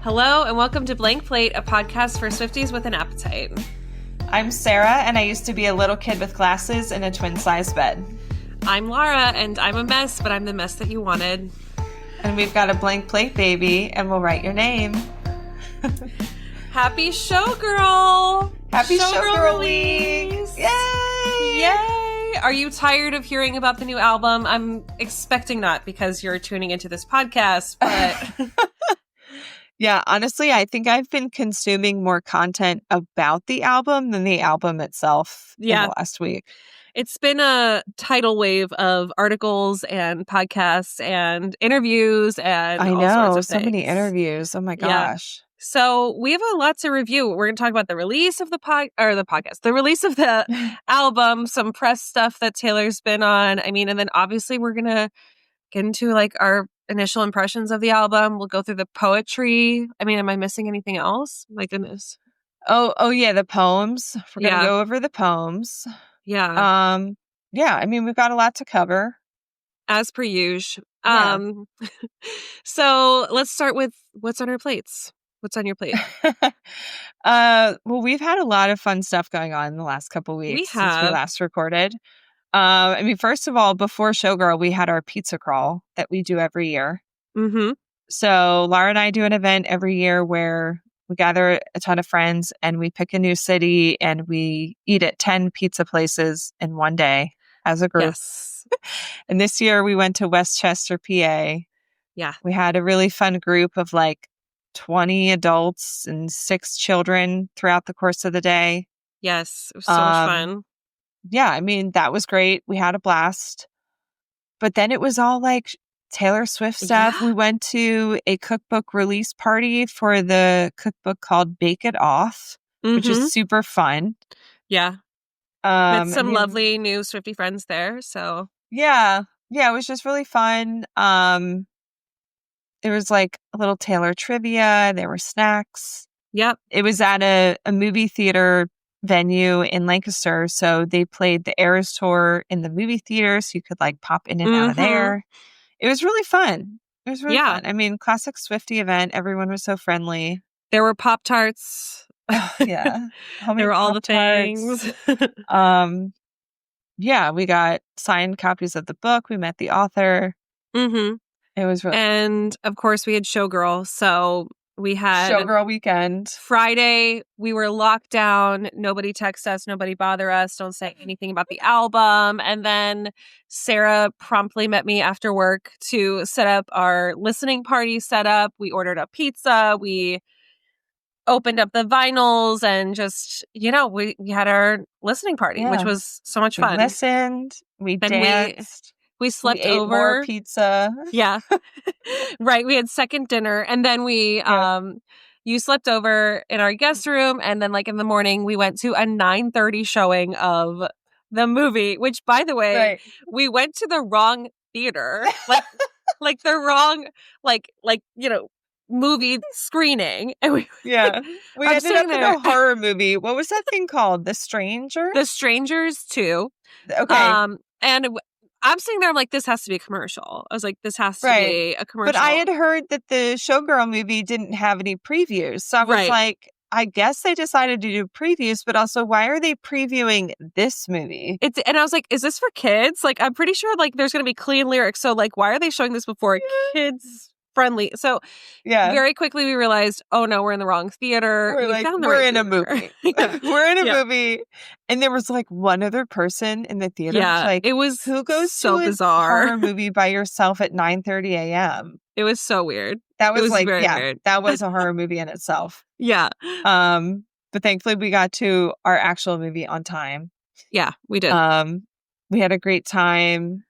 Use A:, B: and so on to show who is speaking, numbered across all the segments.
A: Hello and welcome to Blank Plate, a podcast for Swifties with an appetite.
B: I'm Sarah, and I used to be a little kid with glasses in a twin-size bed.
A: I'm Laura, and I'm a mess, but I'm the mess that you wanted.
B: And we've got a blank plate, baby, and we'll write your name.
A: Happy Showgirl!
B: Happy Showgirl release! Yay!
A: Yay! Are you tired of hearing about the new album? I'm expecting not because you're tuning into this podcast, but...
B: Yeah, honestly, I think I've been consuming more content about the album than the album itself in the last week.
A: It's been a tidal wave of articles and podcasts and interviews and all sorts of
B: so many interviews. Oh my gosh.
A: Yeah. So we have a lot to review. We're going to talk about the release of the release of the album, some press stuff that Taylor's been on. I mean, and then obviously we're going to get into like our initial impressions of the album. We'll go through the poetry. I mean, am I missing anything else? My goodness.
B: Oh yeah, the poems. We're going to go over the poems.
A: Yeah.
B: Yeah, I mean, we've got a lot to cover.
A: As per usual. So let's start with what's on our plates. What's on your plate?
B: Well, we've had a lot of fun stuff going on in the last couple weeks since we last recorded. I mean, first of all, before Showgirl, we had our pizza crawl that we do every year.
A: Mm-hmm.
B: So Laura and I do an event every year where we gather a ton of friends and we pick a new city and we eat at 10 pizza places in one day as a group.
A: Yes.
B: And this year we went to Westchester, PA.
A: Yeah.
B: We had a really fun group of like 20 adults and 6 children throughout the course of the day.
A: Yes. It was so much fun.
B: Yeah, I mean, that was great. We had a blast. But then it was all like Taylor Swift stuff. Yeah. We went to a cookbook release party for the cookbook called Bake It Off, which is super fun.
A: Yeah. Met some lovely new Swiftie friends there. So
B: yeah, it was just really fun. There was like a little Taylor trivia. There were snacks.
A: Yep.
B: It was at a movie theater venue in Lancaster, so they played the Eras Tour in the movie theater, so you could like pop in and out of there. It was really fun. It was really fun. I mean, classic Swiftie event. Everyone was so friendly.
A: There were Pop-Tarts.
B: Yeah.
A: There were all the things.
B: Yeah, we got signed copies of the book. We met the author.
A: Mm-hmm.
B: It was really
A: And of course we had Showgirl, so we had
B: Showgirl weekend.
A: Friday, we were locked down. Nobody text us. Nobody bother us. Don't say anything about the album. And then Sarah promptly met me after work to set up our listening party setup. We ordered a pizza. We opened up the vinyls and just, we had our listening party, which was so much fun.
B: We listened. We danced.
A: We slept
B: we ate
A: over.
B: More pizza.
A: Yeah. Right. We had second dinner. And then you slept over in our guest room. And then like in the morning, we went to a 9:30 showing of the movie, which by the way, we went to the wrong theater, like the wrong, movie screening. And we
B: ended up in a horror movie. What was that thing called? The Stranger?
A: The Strangers 2.
B: Okay.
A: And I'm sitting there, I'm like, this has to be a commercial. I was like, this has to be a commercial.
B: But I had heard that the Showgirl movie didn't have any previews. So I was like, I guess they decided to do previews, but also why are they previewing this movie?
A: And I was like, is this for kids? Like, I'm pretty sure like there's going to be clean lyrics. So like, why are they showing this before kids friendly? So very quickly we realized, oh no, we're in the wrong theater.
B: We're in a movie. We're in a movie. And there was like one other person in the theater.
A: Yeah,
B: like,
A: it was
B: who goes
A: so
B: to
A: bizarre.
B: A horror movie by yourself at 9:30 a.m.?
A: It was so weird.
B: That was like,
A: very weird.
B: That was a horror movie in itself.
A: Yeah.
B: But thankfully we got to our actual movie on time.
A: Yeah, we did.
B: We had a great time.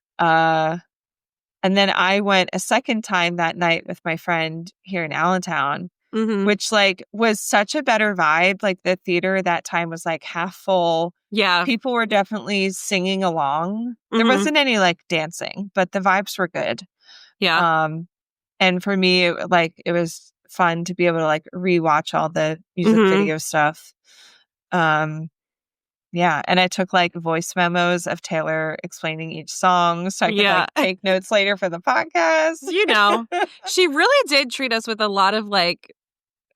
B: And then I went a second time that night with my friend here in Allentown, which like was such a better vibe. Like the theater that time was like half full.
A: Yeah.
B: People were definitely singing along. There wasn't any like dancing, but the vibes were good.
A: Yeah.
B: And for me, it was fun to be able to like rewatch all the music video stuff. Yeah, and I took like voice memos of Taylor explaining each song so I could like take notes later for the podcast.
A: She really did treat us with a lot of like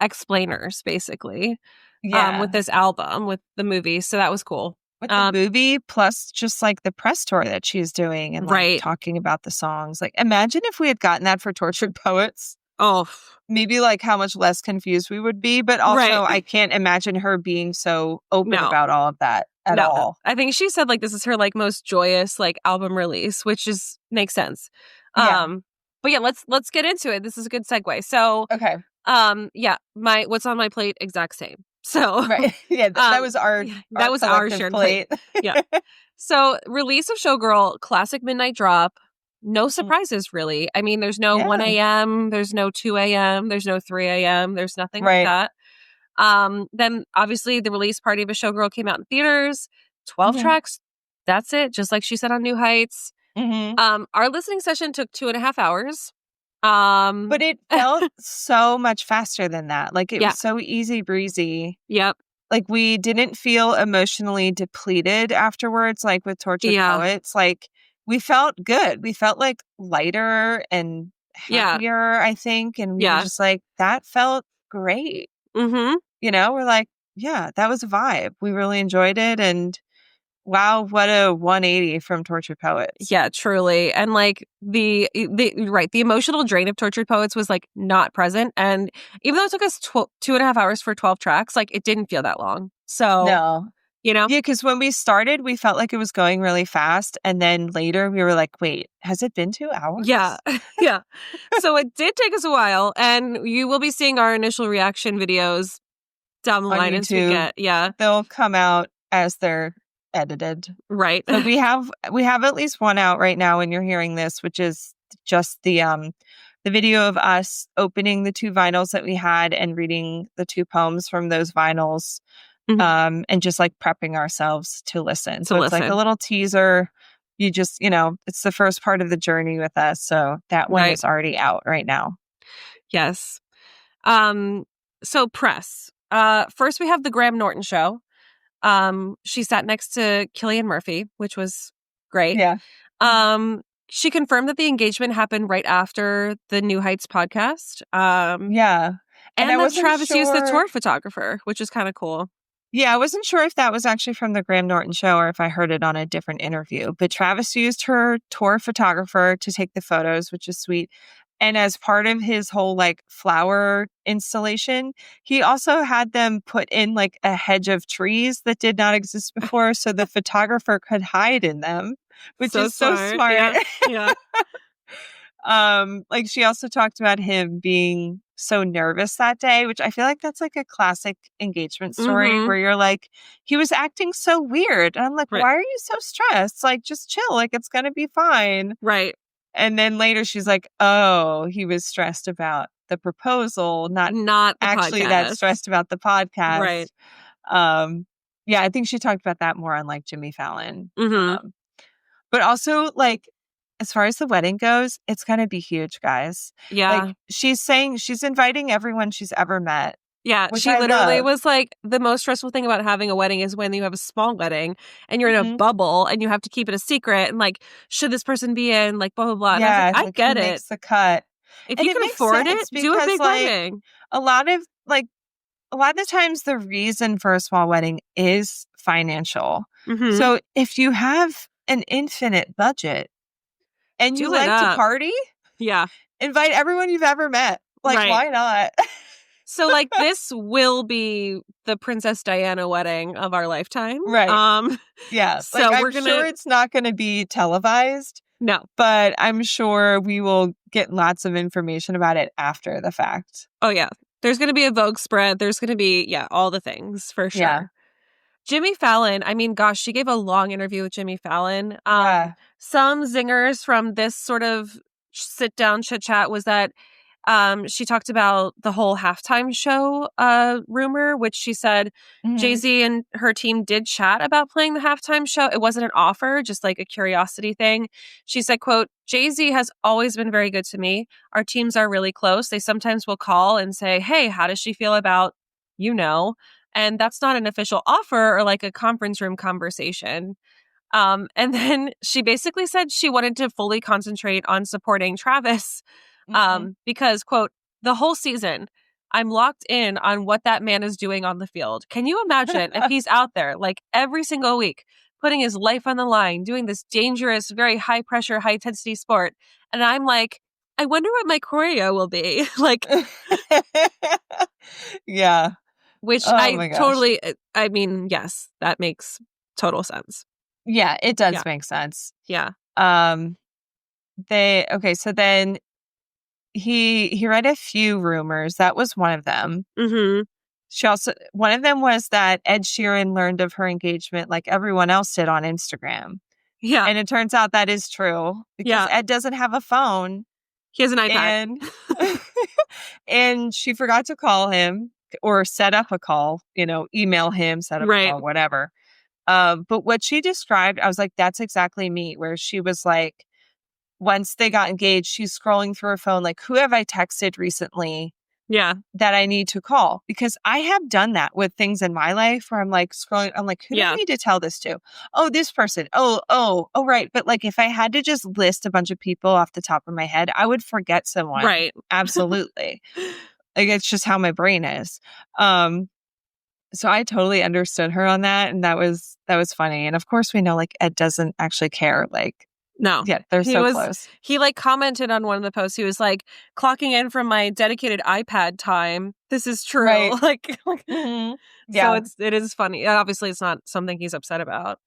A: explainers, basically, with
B: Yeah.
A: this album, with the movie. So that was cool.
B: With the movie, plus just like the press tour that she's doing and like
A: Right.
B: talking about the songs. Like, imagine if we had gotten that for Tortured Poets.
A: Oh,
B: Maybe like how much less confused we would be. But also,
A: right.
B: I can't imagine her being so open
A: No.
B: about all of that at
A: No.
B: all.
A: I think she said like this is her like most joyous like album release, which is makes sense.
B: Yeah.
A: But yeah, let's get into it. This is a good segue. So
B: Okay.
A: yeah, my what's on my plate exact same. So
B: Right. Yeah. That was our
A: that was our
B: collective
A: shared
B: plate.
A: Yeah. So release of Showgirl, classic midnight drop. No
B: Mm.
A: surprises really. I mean, there's no 1
B: Yeah.
A: a.m., there's no 2 a.m., there's no 3 a.m., there's nothing like
B: Right.
A: that. Then obviously the release party of a Showgirl came out in theaters, 12
B: Mhm.
A: tracks. That's it, just like she said on New Heights.
B: Mhm.
A: Our listening session took 2.5 hours.
B: But it felt so much faster than that. Like, it
A: Yeah.
B: was so easy breezy.
A: Yep.
B: Like, we didn't feel emotionally depleted afterwards, like with Tortured
A: Yeah.
B: Poets. Like, we felt good. We felt like lighter and
A: Yeah.
B: happier, I think. And we were
A: Yeah.
B: just like, that felt great.
A: Mm-hmm.
B: You know, we're like, yeah, that was a vibe. We really enjoyed it. And wow, what a 180 from Tortured Poets.
A: Yeah, truly. And like the right, the emotional drain of Tortured Poets was like not present. And even though it took us 2.5 hours for 12 tracks, like it didn't feel that long. So,
B: No.
A: you know,
B: Yeah, because when we started, we felt like it was going really fast. And then later we were like, wait, has it been 2 hours?
A: yeah. Yeah. So it did take us a while. And you will be seeing our initial reaction videos down the
B: On
A: line as we
B: YouTube.
A: get. Yeah.
B: They'll come out as they're edited.
A: Right.
B: So we have at least one out right now when you're hearing this, which is just the video of us opening the 2 vinyls that we had and reading the 2 poems from those vinyls.
A: Mhm.
B: And just like prepping ourselves to listen.
A: To
B: So it's like a
A: listen.
B: little teaser. You just, it's the first part of the journey with us. So that one
A: Right.
B: is already out right now.
A: Yes. So press. First we have the Graham Norton show. She sat next to Cillian Murphy, which was great.
B: Yeah.
A: She confirmed that the engagement happened right after the New Heights podcast.
B: Yeah. And I
A: And that
B: wasn't
A: Travis used the
B: sure.
A: tour photographer, which is kind of cool.
B: Yeah, I wasn't sure if that was actually from the Graham Norton show or if I heard it on a different interview. But Travis used her tour photographer to take the photos, which is sweet. And as part of his whole like flower installation, he also had them put in like a hedge of trees that did not exist before so the photographer could hide in them, which
A: So
B: is so
A: smart.
B: smart.
A: Yeah. Yeah.
B: Like she also talked about him being so nervous that day, which I feel like that's like a classic engagement story
A: Mm-hmm.
B: where you're like, he was acting so weird. And I'm like,
A: Right.
B: why are you so stressed? Like, just chill. Like, it's going to be fine.
A: Right.
B: And then later she's like, oh, he was stressed about the proposal, not
A: Not the
B: actually that
A: podcast.
B: stressed about the podcast.
A: Right.
B: Yeah, I think she talked about that more on like Jimmy Fallon.
A: Mm-hmm.
B: But also, like, as far as the wedding goes, it's going to be huge, guys. Like,
A: Yeah.
B: she's saying she's inviting everyone she's ever met,
A: Yeah,
B: which
A: she
B: I
A: literally
B: love.
A: was like, the most stressful thing about having a wedding is when you have a small wedding and you're in a
B: Mhm.
A: bubble and you have to keep it a secret and like, should this person be in? Like, blah, blah, blah. And I was like,
B: Yeah,
A: I
B: like who
A: get it.
B: makes the cut?
A: If
B: And
A: you
B: it
A: can
B: makes
A: afford it,
B: sense
A: do a
B: because,
A: big
B: like,
A: wedding.
B: a lot of like a lot of the times the reason for a small wedding is financial.
A: Mm-hmm.
B: So if you have an infinite budget and you
A: Do it
B: like to
A: up.
B: party,
A: Yeah.
B: invite everyone you've ever met. Like,
A: Right.
B: why not?
A: So like this will be the Princess Diana wedding of our lifetime.
B: Right. Yeah. Like,
A: So
B: I'm
A: we're
B: sure
A: gonna
B: it's not going to be televised,
A: no.
B: but I'm sure we will get lots of information about it after the fact.
A: Oh yeah. There's gonna be a Vogue spread. There's gonna be, yeah, all the things for
B: Yeah.
A: sure. Jimmy Fallon, I mean, gosh, she gave a long interview with Jimmy Fallon.
B: Yeah.
A: Some zingers from this sort of sit down chit chat was that she talked about the whole halftime show rumor, which she said
B: Mhm.
A: Jay-Z and her team did chat about playing the halftime show. It wasn't an offer, just like a curiosity thing. She said, quote, Jay-Z has always been very good to me. Our teams are really close. They sometimes will call and say, hey, how does she feel about, you know? And that's not an official offer or like a conference room conversation. And then she basically said she wanted to fully concentrate on supporting Travis
B: Mhm.
A: because, quote, the whole season, I'm locked in on what that man is doing on the field. Can you imagine if he's out there like every single week, putting his life on the line, doing this dangerous, very high pressure, high intensity sport? And I'm like, I wonder what my choreo will be. Like,
B: yeah.
A: which
B: Oh
A: I
B: my gosh.
A: totally, I mean, yes, that makes total sense.
B: Yeah, it does
A: Yeah.
B: make sense.
A: Yeah.
B: Um, so then he read a few rumors. That was one of them.
A: Mm-hmm.
B: One of them was that Ed Sheeran learned of her engagement like everyone else did on Instagram.
A: Yeah.
B: And it turns out that is true because
A: Yeah.
B: Ed doesn't have a phone
A: He has an iPad.
B: and and she forgot to call him or set up a call, email him, set up a
A: Right.
B: call, whatever. But what she described, I was like, that's exactly me, where she was like, once they got engaged, she's scrolling through her phone, like, who have I texted recently
A: Yeah.
B: that I need to call? Because I have done that with things in my life where I'm like scrolling, I'm like, who do I
A: Yeah.
B: need to tell this to? Oh, this person. Oh, right. But like, if I had to just list a bunch of people off the top of my head, I would forget someone.
A: Right.
B: Absolutely. Like, it's just how my brain is. So I totally understood her on that. And that was funny. And of course we know like Ed doesn't actually care. Like,
A: No.
B: yeah, they're so close.
A: He like commented on one of the posts. He was like, clocking in from my dedicated iPad time. This is true.
B: Right.
A: like
B: Mm-hmm.
A: so
B: Yeah.
A: it is funny. Obviously it's not something he's upset about.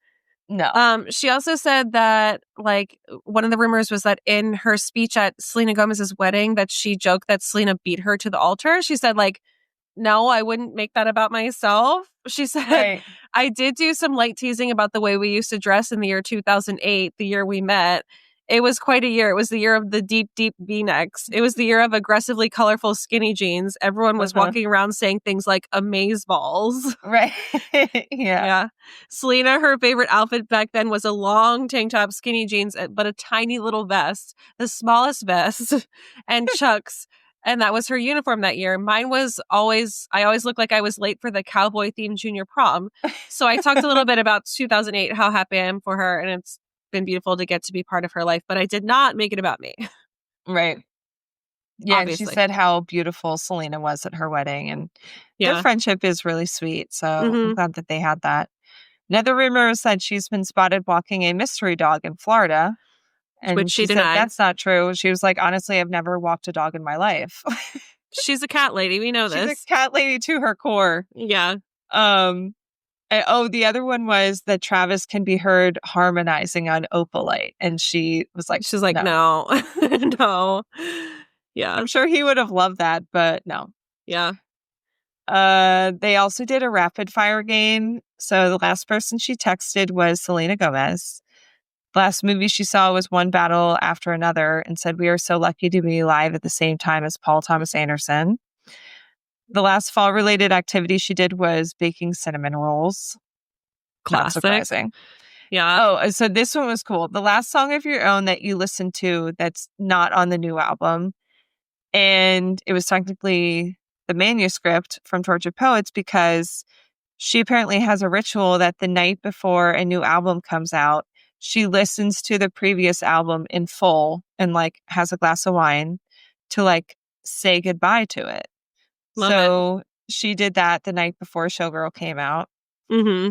B: No.
A: She also said that like one of the rumors was that in her speech at Selena Gomez's wedding that she joked that Selena beat her to the altar. She said like, no, I wouldn't make that about myself. She said,
B: Right.
A: I did do some light teasing about the way we used to dress in the year 2008, the year we met. It was quite a year. It was the year of the deep, deep V-necks. It was the year of aggressively colorful skinny jeans. Everyone was
B: Uh-huh.
A: walking around saying things like amaze balls.
B: Right. Yeah.
A: Yeah. Selena, her favorite outfit back then was a long tank top, skinny jeans, but a tiny little vest, the smallest vest, and Chucks. And that was her uniform that year. Mine was I always looked like I was late for the cowboy themed junior prom. So I talked a little bit about 2008, how happy I am for her. And it's been beautiful to get to be part of her life, but I did not make it about me.
B: Right. Yeah. And she
A: Obviously.
B: said how beautiful Selena was at her wedding. And their
A: Yeah.
B: friendship is really sweet. So I'm
A: Mm-hmm.
B: glad that they had that. Another rumor said she's been spotted walking a mystery dog in Florida.
A: Which
B: And
A: she
B: she said,
A: denied.
B: that's not true. She was like, honestly, I've never walked a dog in my life.
A: She's a cat lady. We know
B: She's a
A: this.
B: cat lady to her core.
A: Yeah.
B: The other one was that Travis can be heard harmonizing on Opalite. And she was like,
A: She's like,
B: no.
A: no. Yeah.
B: I'm sure he would have loved that, but no.
A: Yeah.
B: They also did a rapid fire game. So the last person she texted was Selena Gomez. The last movie she saw was One Battle After Another and said, we are so lucky to be alive at the same time as Paul Thomas Anderson. The last fall-related activity she did was baking cinnamon rolls. Not
A: Classic.
B: surprising.
A: Yeah.
B: Oh, so this one was cool. The last song of your own that you listened to that's not on the new album. And it was technically the manuscript from Tortured Poets because she apparently has a ritual that the night before a new album comes out, she listens to the previous album in full and like has a glass of wine to like say goodbye to it.
A: Love
B: it. She did that the night before Showgirl came out.
A: Mm-hmm.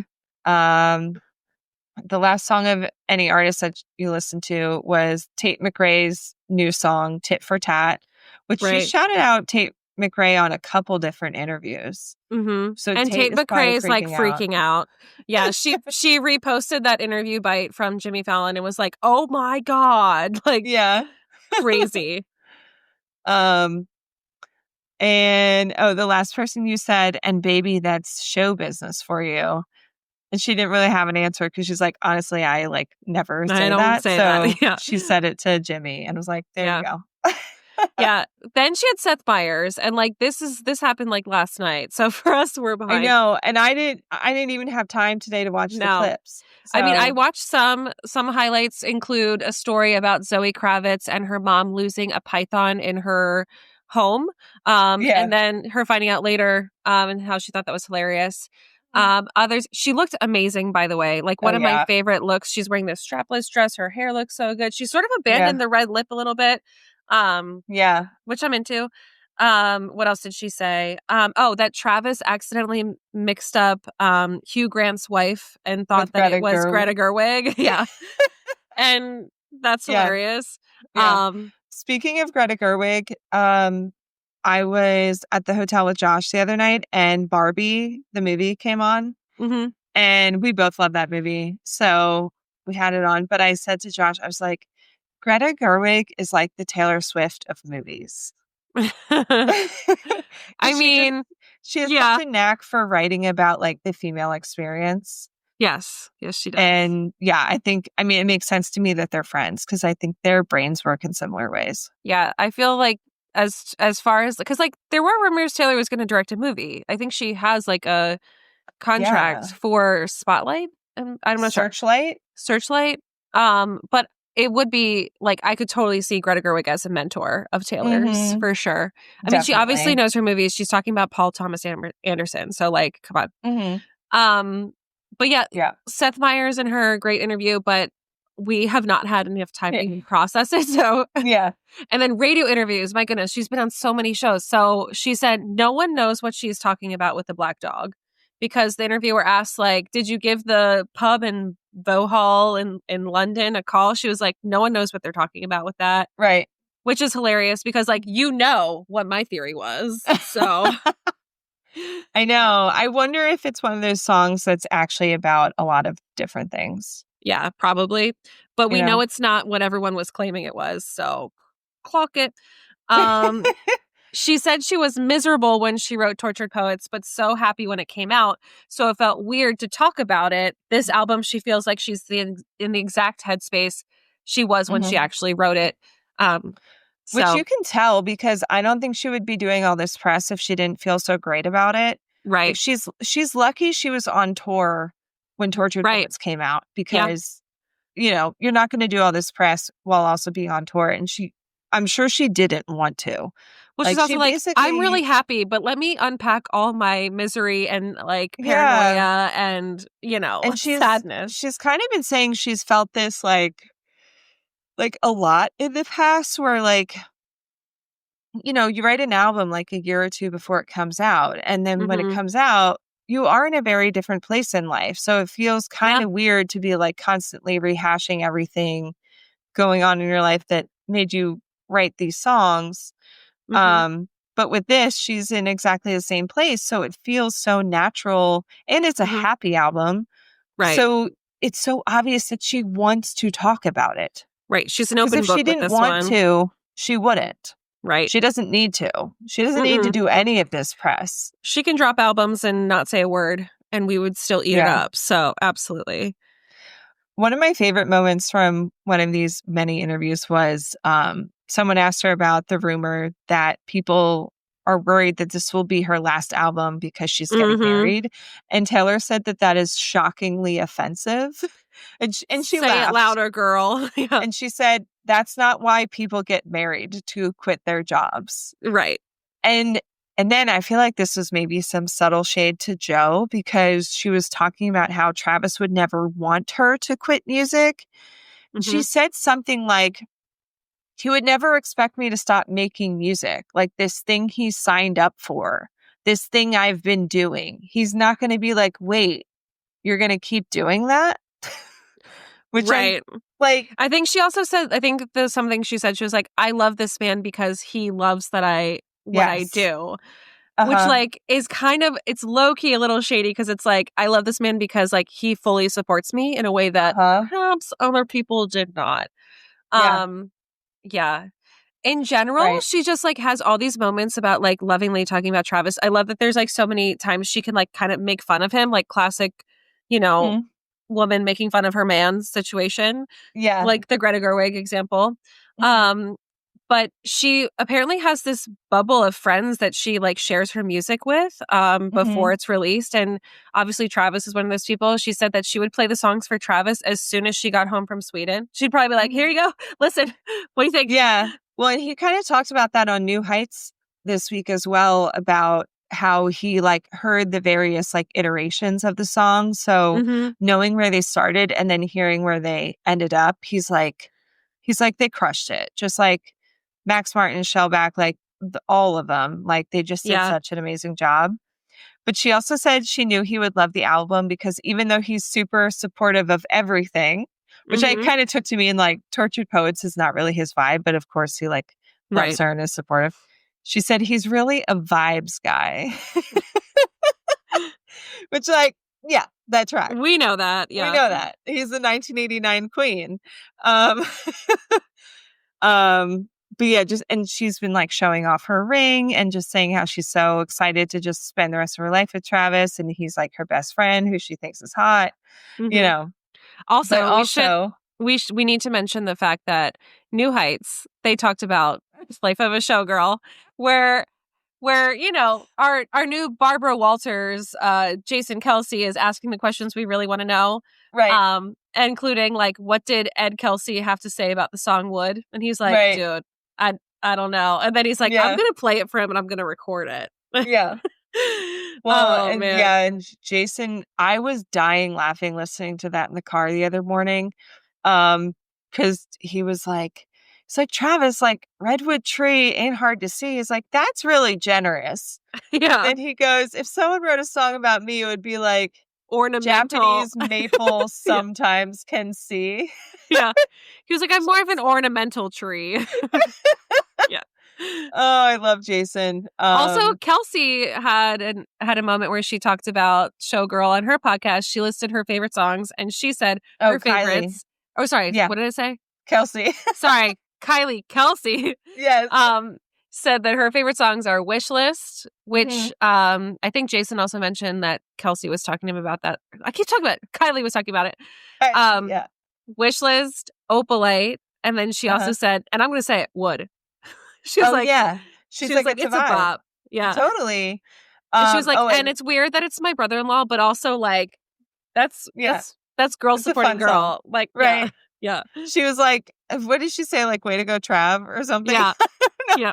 B: The last song of any artist that you listened to was Tate McRae's new song, Tit for Tat, which she shouted out Tate McRae on a couple different interviews.
A: Mm-hmm.
B: So
A: and Tate McRae is like freaking out. Yeah, she reposted that interview bite from Jimmy Fallon and was like, "Oh my god!" Like,
B: yeah,
A: crazy.
B: And the last person you said, and baby, that's show business for you. And she didn't really have an answer because she's like, honestly, I like never say that. So
A: yeah.
B: she said it to Jimmy and was like, there you go.
A: Yeah. Then she had Seth Meyers, and like this happened like last night. So for us, we're behind.
B: I know, and I didn't even have time today to watch the clips. So.
A: I mean, I watched some highlights include a story about Zoe Kravitz and her mom losing a python in her home, and then her finding out later, and how she thought that was hilarious. Others, she looked amazing, by the way. Like one of my favorite looks. She's wearing this strapless dress. Her hair looks so good. She sort of abandoned the red lip a little bit. Which I'm into. What else did she say? That Travis accidentally mixed up Hugh Grant's wife and thought
B: With
A: that it
B: Greta
A: was
B: Gerwig.
A: Greta Gerwig. Yeah. And that's
B: Yeah.
A: hilarious.
B: Yeah. Speaking of Greta Gerwig, I was at the hotel with Josh the other night and Barbie, the movie, came on.
A: Mm-hmm.
B: And we both love that movie. So we had it on. But I said to Josh, I was like, Greta Gerwig is like the Taylor Swift of movies.
A: I
B: Because
A: mean,
B: she has
A: yeah.
B: such a knack for writing about like the female experience.
A: Yes, she does.
B: And yeah, it makes sense to me that they're friends because I think their brains work in similar ways.
A: Yeah, I feel like as far as because like there were rumors Taylor was going to direct a movie. I think she has like a contract
B: Yeah.
A: for Spotlight. I'm not sure. Searchlight. But it would be like I could totally see Greta Gerwig as a mentor of Taylor's for sure. I mean, she obviously knows her movies. She's talking about Paul Thomas Anderson, so like, come on. But yeah, Seth Meyers and her great interview, but we have not had enough time to process it. So
B: yeah.
A: And then radio interviews. My goodness, she's been on so many shows. So she said no one knows what she's talking about with the black dog because the interviewer asked, like, did you give the pub in Vauxhall in London a call? She was like, no one knows what they're talking about with that.
B: Right.
A: Which is hilarious because, like, you know what my theory was. So
B: I know. I wonder if it's one of those songs that's actually about a lot of different things.
A: Yeah, probably. But we know it's not what everyone was claiming it was. So clock it. She said she was miserable when she wrote Tortured Poets, but so happy when it came out. So it felt weird to talk about it. This album, she feels like she's in the exact headspace she was when she actually wrote it.
B: Which you can tell because I don't think she would be doing all this press if she didn't feel so great about it.
A: Right.
B: Like she's lucky she was on tour when Tortured Poets came out because, you're not going to do all this press while also being on tour. And I'm sure she didn't want to.
A: Well, she's also like, I'm really happy, but let me unpack all my misery and like paranoia and,
B: and
A: sadness.
B: She's kind of been saying she's felt this like a lot in the past where like, you write an album like a year or two before it comes out. And then when it comes out, you are in a very different place in life. So it feels kind of weird to be like constantly rehashing everything going on in your life that made you write these songs. But with this, she's in exactly the same place. So it feels so natural and it's a happy album.
A: Right.
B: So it's so obvious that she wants to talk about it.
A: Right. She's an open book with this one.
B: If she didn't want to, she wouldn't.
A: Right.
B: She doesn't need to. She doesn't need to do any of this press.
A: She can drop albums and not say a word and we would still eat it up. So absolutely.
B: One of my favorite moments from one of these many interviews was someone asked her about the rumor that people are worried that this will be her last album because she's getting married. And Taylor said that is shockingly offensive. And she
A: Say
B: laughed.
A: It louder, girl.
B: And she said, that's not why people get married, to quit their jobs.
A: Right.
B: And then I feel like this was maybe some subtle shade to Joe because she was talking about how Travis would never want her to quit music. She said something like, he would never expect me to stop making music, like this thing he signed up for, this thing I've been doing. He's not going to be like, wait, you're going to keep doing that? Which
A: I think she also said, there's something she said, she was like, I love this man because he loves what I do. Which like is kind of, it's low key a little shady because it's like, I love this man because like he fully supports me in a way that perhaps other people did not. Yeah. In general, she just like has all these moments about like lovingly talking about Travis. I love that there's like so many times she can like kind of make fun of him, like classic, woman making fun of her man situation. Yeah. Like the Greta Gerwig example. But she apparently has this bubble of friends that she like shares her music with before it's released. And obviously Travis is one of those people. She said that she would play the songs for Travis as soon as she got home from Sweden. She'd probably be like, here you go. Listen, what do you think?
B: Yeah. Well, and he kind of talked about that on New Heights this week as well, about how he like heard the various like iterations of the song. So knowing where they started and then hearing where they ended up, he's like, they crushed it. Just like Max Martin and Shellback, like all of them. Like, they just did such an amazing job. But she also said she knew he would love the album because even though he's super supportive of everything, which I kind of took to mean like Tortured Poets is not really his vibe, but of course he like loves her and is supportive. She said he's really a vibes guy. Which, like, yeah, that tracks.
A: We know that. Yeah.
B: We know that. He's the 1989 queen. But yeah, and she's been like showing off her ring and just saying how she's so excited to just spend the rest of her life with Travis. And he's like her best friend who she thinks is hot, you know.
A: Also, we need to mention the fact that New Heights, they talked about Life of a Showgirl, where you know our new Barbara Walters, Jason Kelsey is asking the questions we really want to know,
B: right?
A: Including like, what did Ed Kelsey have to say about the song Wood? And he's like, dude, I don't know. And then he's like, I'm gonna play it for him and I'm gonna record it.
B: Yeah. Well, and Jason, I was dying laughing listening to that in the car the other morning, because he was like, it's like, Travis, like, redwood tree ain't hard to see. He's like, that's really generous.
A: Yeah.
B: And he goes, if someone wrote a song about me, it would be like,
A: ornamental.
B: Japanese maple sometimes can see.
A: Yeah. He was like, I'm more of an ornamental tree. Yeah.
B: Oh, I love Jason.
A: Also, Kelsey had a moment where she talked about Showgirl on her podcast. She listed her favorite songs and she said her favorites. Oh, sorry. Yeah. What did I say?
B: Kelsey.
A: Sorry. Kelsey.
B: Yes.
A: Said that her favorite songs are Wish List, which I think Jason also mentioned that Kelsey was talking to him about that. I keep talking about it. Kylie was talking about it.
B: Yeah.
A: Wish List, Opalite, and then she also said, and I'm going to say it, Wood. She was like,
B: yeah. She's like, it's a bop.
A: Yeah.
B: Totally.
A: And she was like, and it's weird that it's my brother-in-law, but also like, that's girl supporting girl. Song. Like,
B: right.
A: Yeah.
B: She was like, what did she say? Like, way to go, Trav, or something?
A: Yeah. Yeah.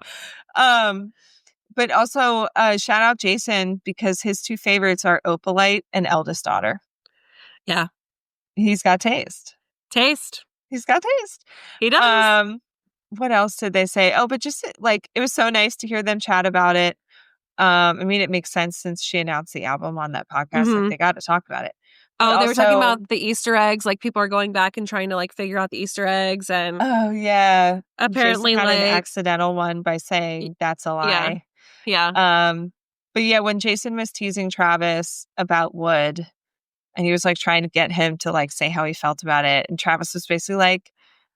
B: But also shout out Jason because his two favorites are Opalite and Eldest Daughter.
A: Yeah.
B: He's got taste. He's got taste.
A: He does.
B: What else did they say? Oh, but just like, it was so nice to hear them chat about it. I mean, it makes sense since she announced the album on that podcast. Like, they got to talk about it.
A: But they were talking about the Easter eggs. Like, people are going back and trying to like figure out the Easter eggs. And apparently,
B: Jason had
A: like,
B: an accidental one by saying that's a lie.
A: Yeah.
B: But yeah, when Jason was teasing Travis about Wood, and he was like trying to get him to like say how he felt about it, and Travis was basically like,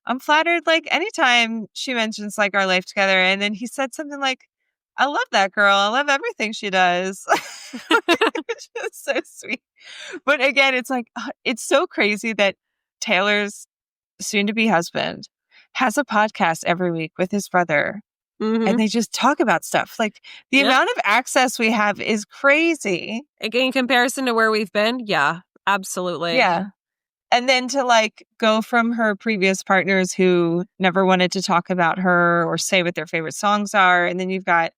B: I'm flattered like anytime she mentions like our life together. And then he said something like, I love that girl. I love everything she does. Which is so sweet. But again, it's like, it's so crazy that Taylor's soon-to-be husband has a podcast every week with his brother. And they just talk about stuff. Like, the amount of access we have is crazy.
A: In comparison to where we've been, yeah, absolutely.
B: Yeah. And then to like go from her previous partners who never wanted to talk about her or say what their favorite songs are. And then you've got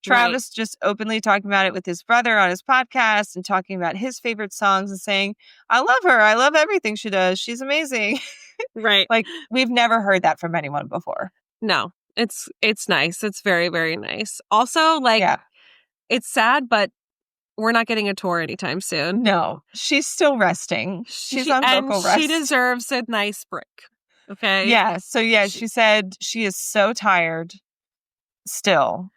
B: Travis just openly talking about it with his brother on his podcast and talking about his favorite songs and saying, I love her. I love everything she does. She's amazing.
A: Right.
B: Like, we've never heard that from anyone before.
A: No, it's nice. It's very, very nice. Also, like, it's sad, but we're not getting a tour anytime soon.
B: No, she's still resting. She's on vocal rest.
A: She deserves a nice break. Okay.
B: Yeah. So she said she is so tired still.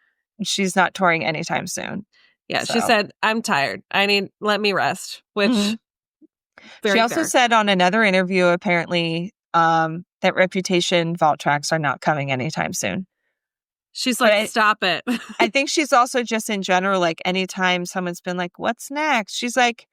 B: She's not touring anytime soon.
A: Yeah. So. She said, I'm tired. Let me rest, which
B: she also said on another interview, apparently, that Reputation vault tracks are not coming anytime soon.
A: She's like, stop it.
B: I think she's also just in general, like, anytime someone's been like, what's next? She's like,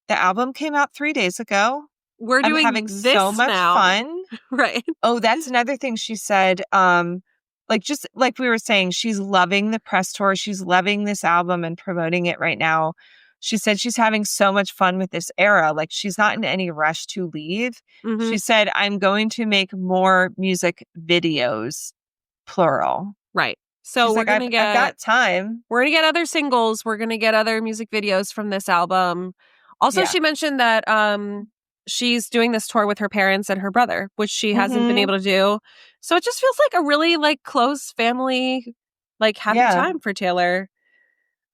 B: the album came out 3 days ago.
A: We're doing
B: having
A: this
B: so much
A: now.
B: fun.
A: Right.
B: Oh, that's another thing she said. Like, just like we were saying, she's loving the press tour. She's loving this album and promoting it right now. She said she's having so much fun with this era. Like, she's not in any rush to leave. She said, I'm going to make more music videos, plural.
A: Right. So
B: she's
A: we're going to get...
B: I've got time.
A: We're going to get other singles. We're going to get other music videos from this album. Also, she mentioned that she's doing this tour with her parents and her brother, which she hasn't been able to do. So it just feels like a really like close family Like, happy
B: Yeah.
A: time for Taylor.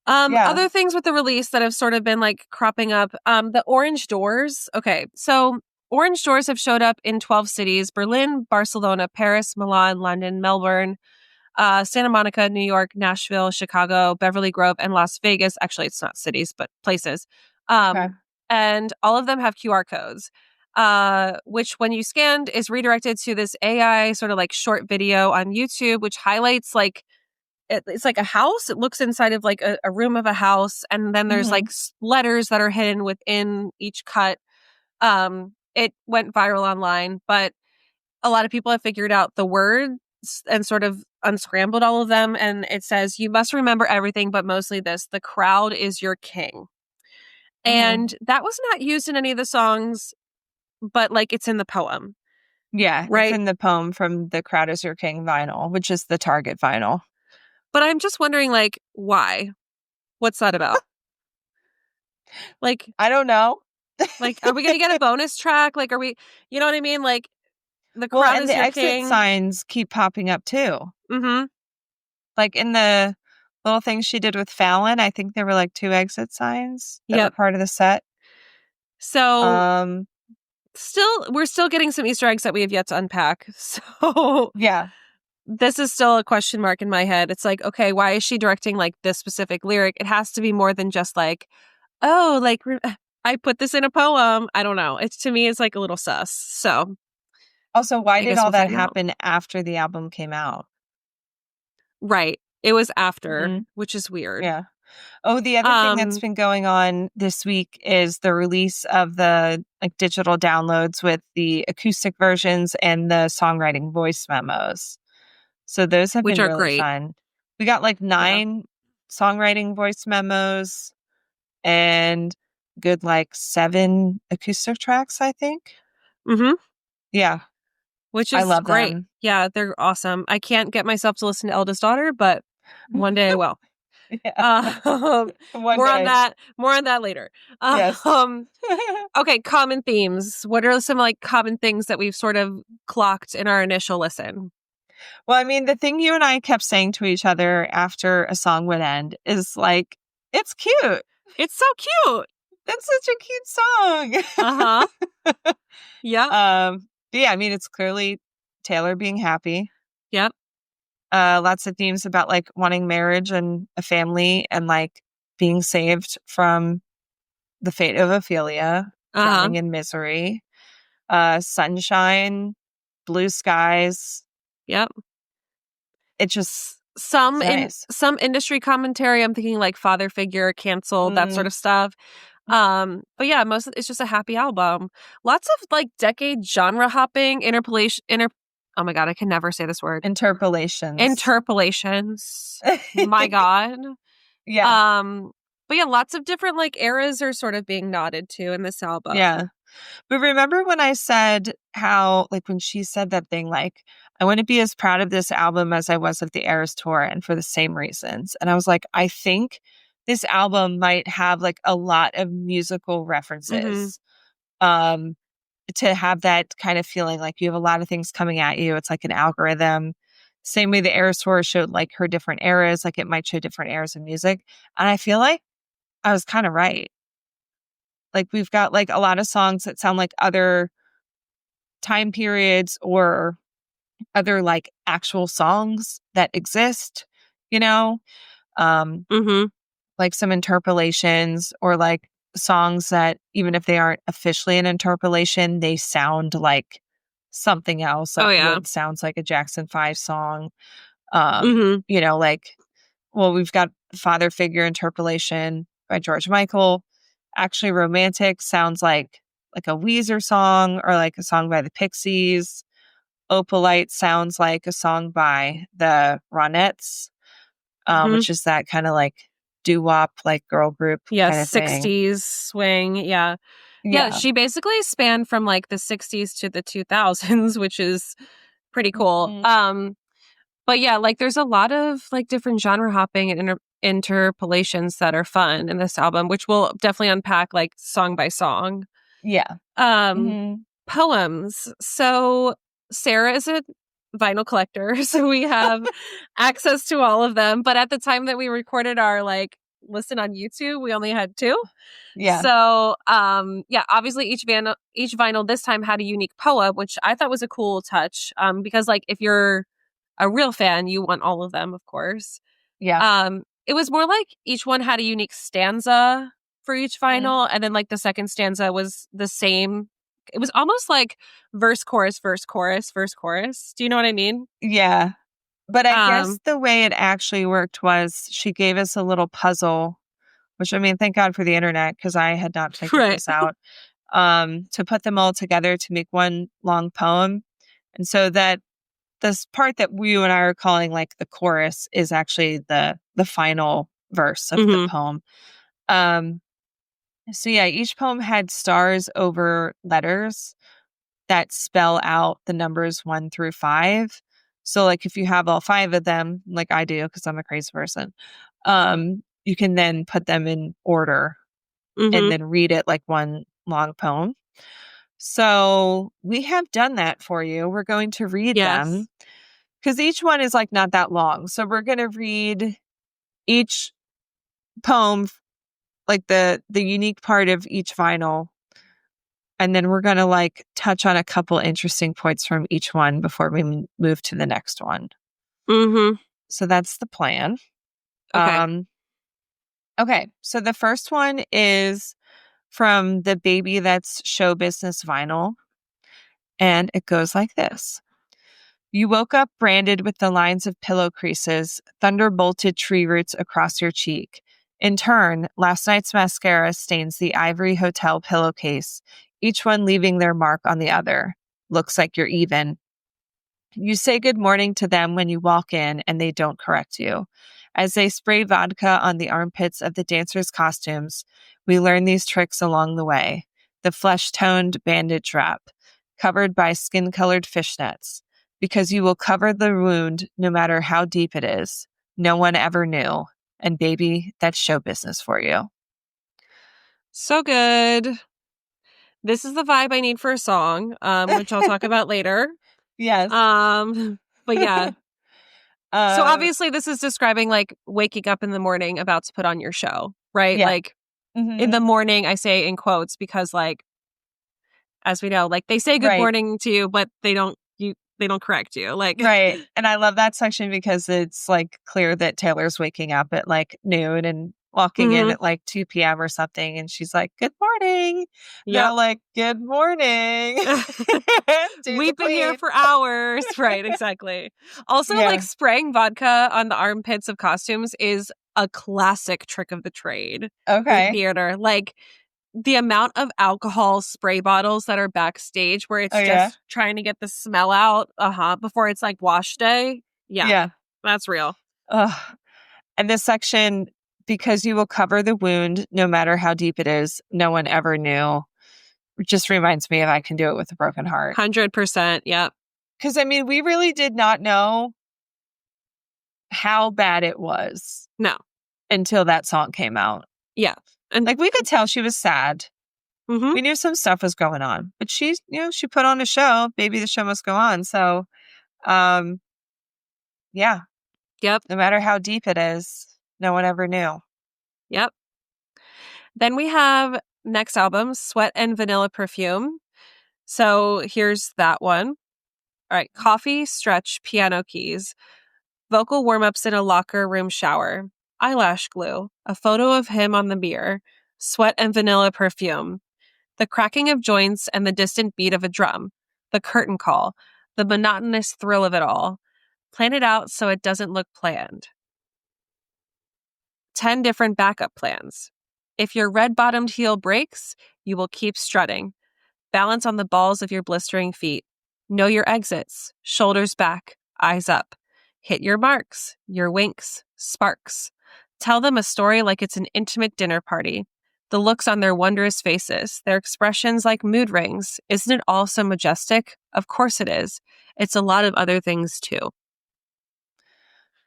B: Yeah.
A: Other things with the release that have sort of been like cropping up, the orange doors. Okay, so orange doors have showed up in 12 cities: Berlin, Barcelona, Paris, Milan, London, Melbourne, Santa Monica, New York, Nashville, Chicago, Beverly Grove, and Las Vegas. Actually, it's not cities, but places.
B: Okay.
A: And all of them have QR codes, which when you scanned is redirected to this AI sort of like short video on YouTube, which highlights like it's like a house. It looks inside of like a room of a house, and then there's like letters that are hidden within each cut. It went viral online, but a lot of people have figured out the words and sort of unscrambled all of them. And it says, "You must remember everything, but mostly this: the crowd is your king." And that was not used in any of the songs, but like it's in the poem,
B: Yeah, it's
A: right?
B: in the poem from the Crowd Is Your King vinyl, which is the Target vinyl.
A: But I'm just wondering, like, why? What's that about? Like,
B: I don't know.
A: are we gonna get a bonus track? Like, are we? You know what I mean? Like, the
B: Well,
A: crowd
B: and
A: is
B: the
A: your
B: exit
A: king.
B: signs keep popping up too.
A: Mm-hmm.
B: Like in the little thing she did with Fallon, I think there were like 2 exit signs that were
A: Yep.
B: part of the set.
A: So
B: Um,
A: we're still getting some Easter eggs that we have yet to unpack. So
B: yeah.
A: this is still a question mark in my head. It's like, okay, why is she directing like this specific lyric? It has to be more than just like, oh, like I put this in a poem. I don't know. It's to me, it's like a little sus. So
B: Also, why
A: I
B: did
A: guess
B: all
A: we'll
B: that
A: find out.
B: happen after the album came out?
A: Right. It was after,
B: hmm
A: which is weird.
B: Yeah. Oh, the other thing that's
A: Um,
B: been going on this week is the release of the like digital downloads with the acoustic versions and the songwriting voice memos. So those have
A: which
B: been
A: are
B: really
A: great.
B: fun. We got like
A: Yeah.
B: 9 songwriting voice memos and good like 7 acoustic tracks, I think.
A: Mm-hmm.
B: Yeah,
A: Which
B: I
A: is
B: love
A: great.
B: them.
A: Yeah, they're awesome. I can't get myself to listen to Eldest Daughter, but one day I will.
B: Yeah, one
A: More on
B: day.
A: that. More on that later.
B: Yes.
A: Um, okay, common themes. What are some like common things that we've sort of clocked in our initial listen?
B: Well, I mean, the thing you and I kept saying to each other after a song would end is like, it's cute.
A: It's so cute.
B: That's such a cute
A: Uh-huh.
B: song.
A: Yep.
B: Yeah, I mean, it's clearly Taylor being happy.
A: Yep.
B: Lots of themes about like wanting marriage and a family and like being saved from the fate of Ophelia,
A: Uh-huh.
B: drowning in misery. Sunshine, blue skies.
A: Yep.
B: It just
A: Some
B: it's
A: in
B: nice.
A: some industry commentary, I'm thinking like father figure canceled, that sort
B: Mm.
A: of stuff. But yeah, most of it's just a happy album. Lots of like decade genre hopping, interpolation, oh my God, I can never say this word.
B: Interpolations.
A: Interpolations. My God.
B: Yeah.
A: Um, but yeah, lots of different like eras are sort of being nodded to in this album.
B: Yeah. But remember when I said how, like, when she said that thing, like, I want to be as proud of this album as I was of the Eras tour, and for the same reasons. And I was like, I think this album might have like a lot of musical
A: Mm-hmm.
B: references. Um, to have that kind of feeling like you have a lot of things coming at you. It's like an algorithm. Same way the Eras tour showed like her different eras, like it might show different eras of music. And I feel like I was kind of right. Like we've got like a lot of songs that sound like other time periods or other like actual songs that exist, you know? Um,
A: Mm-hmm.
B: like some interpolations or like songs that even if they aren't officially an interpolation, they sound like something else
A: Oh
B: that
A: yeah.
B: would sounds like a Jackson 5 song.
A: Mm-hmm.
B: You know, like well, we've got Father Figure interpolation by George Michael. Actually Romantic sounds like a Weezer song or like a song by the Pixies. Opalite sounds like a song by the Ronettes,
A: Mm-hmm.
B: which is that kind of like doo-wop, like girl group
A: Yeah,
B: kind of thing.
A: 60s swing. Yeah. Yeah,
B: Yeah.
A: she basically spanned from like the 60s to the 2000s, which is pretty cool.
B: Mhm.
A: But yeah, like there's a lot of like different genre hopping and interpolations that are fun in this album, which we'll definitely unpack like song by song.
B: Yeah.
A: Um
B: Mhm.
A: Poems. So Sarah is it? vinyl collector, so we have access to all of them. But at the time that we recorded our like listen on YouTube, we only had two.
B: Yeah.
A: So yeah, obviously each vinyl this time had a unique poem, which I thought was a cool touch. Because like if you're a real fan, you want all of them, of course.
B: Yeah.
A: It was more like each one had a unique stanza for each
B: Mm.
A: vinyl, and then like the second stanza was the same. It was almost like verse, chorus, verse, chorus, verse, chorus. Do you know what I mean?
B: Yeah. But I guess
A: Um,
B: the way it actually worked was she gave us a little puzzle, which I mean, thank God for the internet because I had not figured
A: right.
B: this out, to put them all together to make one long poem. And so that this part that you and I are calling like the chorus is actually the final verse of the
A: Mm-hmm.
B: poem. So yeah, each poem had stars over letters that spell out the numbers 1 through 5. So like if you have all 5 of them, like I do because I'm a crazy person, you can then put them in order and
A: Mm-hmm.
B: then read it like one long poem. So we have done that for you. We're going to read them
A: Yes.
B: because each one is like not that long. So we're going to read each poem, like the unique part of each vinyl. And then we're going to like touch on a couple interesting points from each one before we move to the next one.
A: Mm-hmm.
B: So that's the plan.
A: Okay.
B: Okay. So the first one is from the Baby That's Show Business vinyl. And it goes like this. You woke up branded with the lines of pillow creases, thunderbolted tree roots across your cheek. In turn, last night's mascara stains the ivory hotel pillowcase, each one leaving their mark on the other. Looks like you're even. You say good morning to them when you walk in, and they don't correct you. As they spray vodka on the armpits of the dancers' costumes, we learn these tricks along the way. The flesh-toned bandage wrap, covered by skin-colored fishnets, because you will cover the wound no matter how deep it is. No one ever knew. And baby, that's show business for you.
A: So good. This is the vibe I need for a song, which I'll talk about later.
B: Yes.
A: But yeah. So
B: uh,
A: obviously this is describing like waking up in the morning about to put on your show, right?
B: yeah.
A: Like in
B: Hmm.
A: the morning, I say in quotes because like as we know, like they say good
B: Right.
A: morning to you, but they don't correct you. Like
B: Right. And I love that section because it's like clear that Taylor's waking up at like noon and walking in
A: mhm.
B: at like 2 p.m. or something. And she's like, good morning. They're
A: Yep.
B: all like, good morning. Do the
A: We've been here
B: queen.
A: for hours. Right, exactly. Also, like
B: Yeah.
A: spraying vodka on the armpits of costumes is a classic trick of the trade in
B: Okay.
A: theater. Like the amount of alcohol spray bottles that are backstage where
B: Oh,
A: it's
B: yeah.
A: just trying to get the smell out, before it's like wash day. Yeah,
B: Yeah.
A: that's real.
B: Ugh. And this section, because you will cover the wound no matter how deep it is, no one ever knew. It just reminds me of I can do it with a broken heart.
A: 100%. Yep.
B: Because I mean, we really did not know how bad it was
A: No.
B: until that song came out.
A: Yeah. And
B: Like we could tell she was sad.
A: mhm.
B: We knew some stuff was going on, but she's, she put on a show. Baby, the show must go on. So, um, yeah,
A: Yep.
B: no matter how deep it is, no one ever knew.
A: Yep. Then we have next album, Sweat and Vanilla Perfume. So here's that one. All right. Coffee, stretch, piano keys, vocal warm ups in a locker room shower, eyelash glue, a photo of him on the mirror, sweat and vanilla perfume, the cracking of joints and the distant beat of a drum, the curtain call, the monotonous thrill of it all. Plan it out so it doesn't look planned. 10 different backup plans. If your red bottomed heel breaks, you will keep strutting. Balance on the balls of your blistering feet. Know your exits. Shoulders back, eyes up. Hit your marks, your winks, sparks. Tell them a story like it's an intimate dinner party. The looks on their wondrous faces, their expressions like mood rings. Isn't it all so majestic? Of course it is. It's a lot of other things too.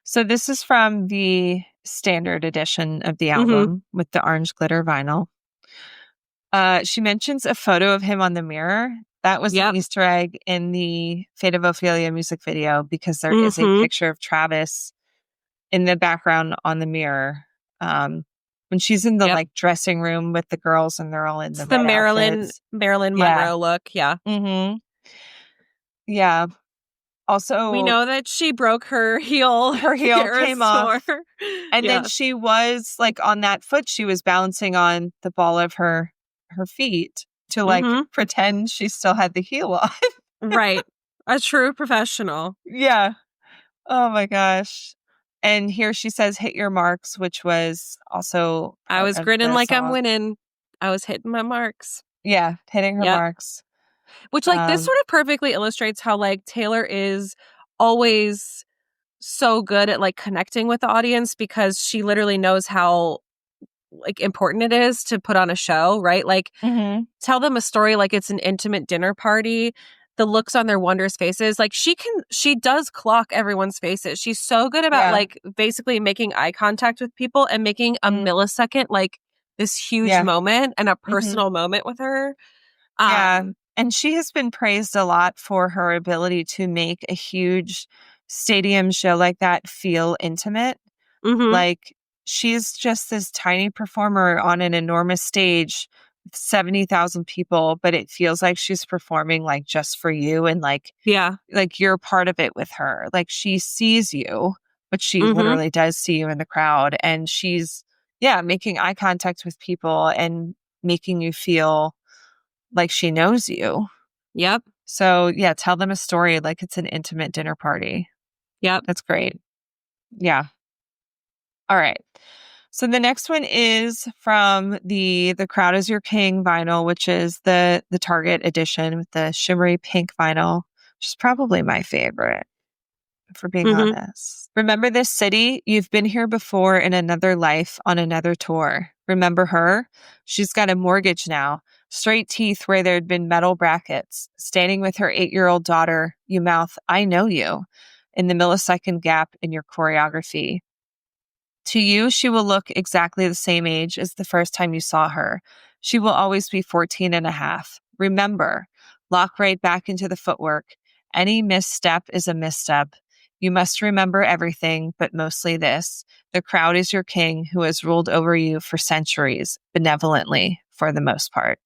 B: So this is from the standard edition of the
A: Mm-hmm.
B: album with the orange glitter vinyl. She mentions a photo of him on the mirror. That was an
A: Yep.
B: Easter egg in the Fate of Ophelia music video because there is a
A: Mm-hmm.
B: picture of Travis in the background on the mirror. When she's in the
A: Yep.
B: like dressing room with the girls and they're all in
A: It's
B: the
A: the
B: red outfits.
A: Marilyn
B: Yeah.
A: Monroe look. Yeah.
B: Mm-hmm. Yeah.
A: We
B: Also,
A: know that she broke her heel
B: her
A: the
B: heel came
A: Eras tour.
B: off. And then
A: Yeah.
B: she was like on that foot, she was balancing on the ball of her feet to like
A: Mm-hmm.
B: pretend she still had the heel on.
A: Right. A true professional.
B: Yeah. Oh my gosh. And here she says hit your marks, which was also
A: I
B: part
A: was
B: of
A: grinning
B: the
A: like I'm
B: song.
A: winning. I was hitting my marks.
B: Yeah, hitting her
A: Yep.
B: marks.
A: Which, like, this
B: Um
A: sort of perfectly illustrates how, like, Taylor is always so good at, like, connecting with the audience because she literally knows how, like, important it is to put on a show, right? Like,
B: mhm.
A: tell them a story like it's an intimate dinner party. The looks on their wondrous faces, like, she does clock everyone's faces. She's so good about,
B: Yeah.
A: like, basically making eye contact with people and making a
B: Mm,
A: millisecond, like, this huge
B: yeah.
A: moment and a
B: Mhm.
A: personal moment with her.
B: Yeah,
A: Um
B: and she has been praised a lot for her ability to make a huge stadium show like that feel intimate.
A: Mhm.
B: Like, she's just this tiny performer on an enormous stage with 70,000 people, but it feels like she's performing, like, just for you and,
A: Yeah.
B: you're part of it with her. Like, she sees you, but she
A: Mhm.
B: literally does see you in the crowd, and she's, yeah, making eye contact with people and making you feel like she knows you.
A: Yep.
B: So, yeah, tell them a story like it's an intimate dinner party.
A: Yep.
B: That's great. Yeah. All right. So the next one is from the Crowd Is Your King vinyl, which is the Target edition with the shimmery pink vinyl, which is probably my favorite, if we're being
A: Mhm.
B: honest. Remember this city? You've been here before in another life on another tour. Remember her? She's got a mortgage now, straight teeth where there'd been metal brackets. Standing with her 8-year-old daughter, you mouth, I know you, in the millisecond gap in your choreography. To you, she will look exactly the same age as the first time you saw her. She will always be 14 and a half. Remember, lock right back into the footwork. Any misstep is a misstep. You must remember everything, but mostly this. The crowd is your king who has ruled over you for centuries, benevolently, for the most part.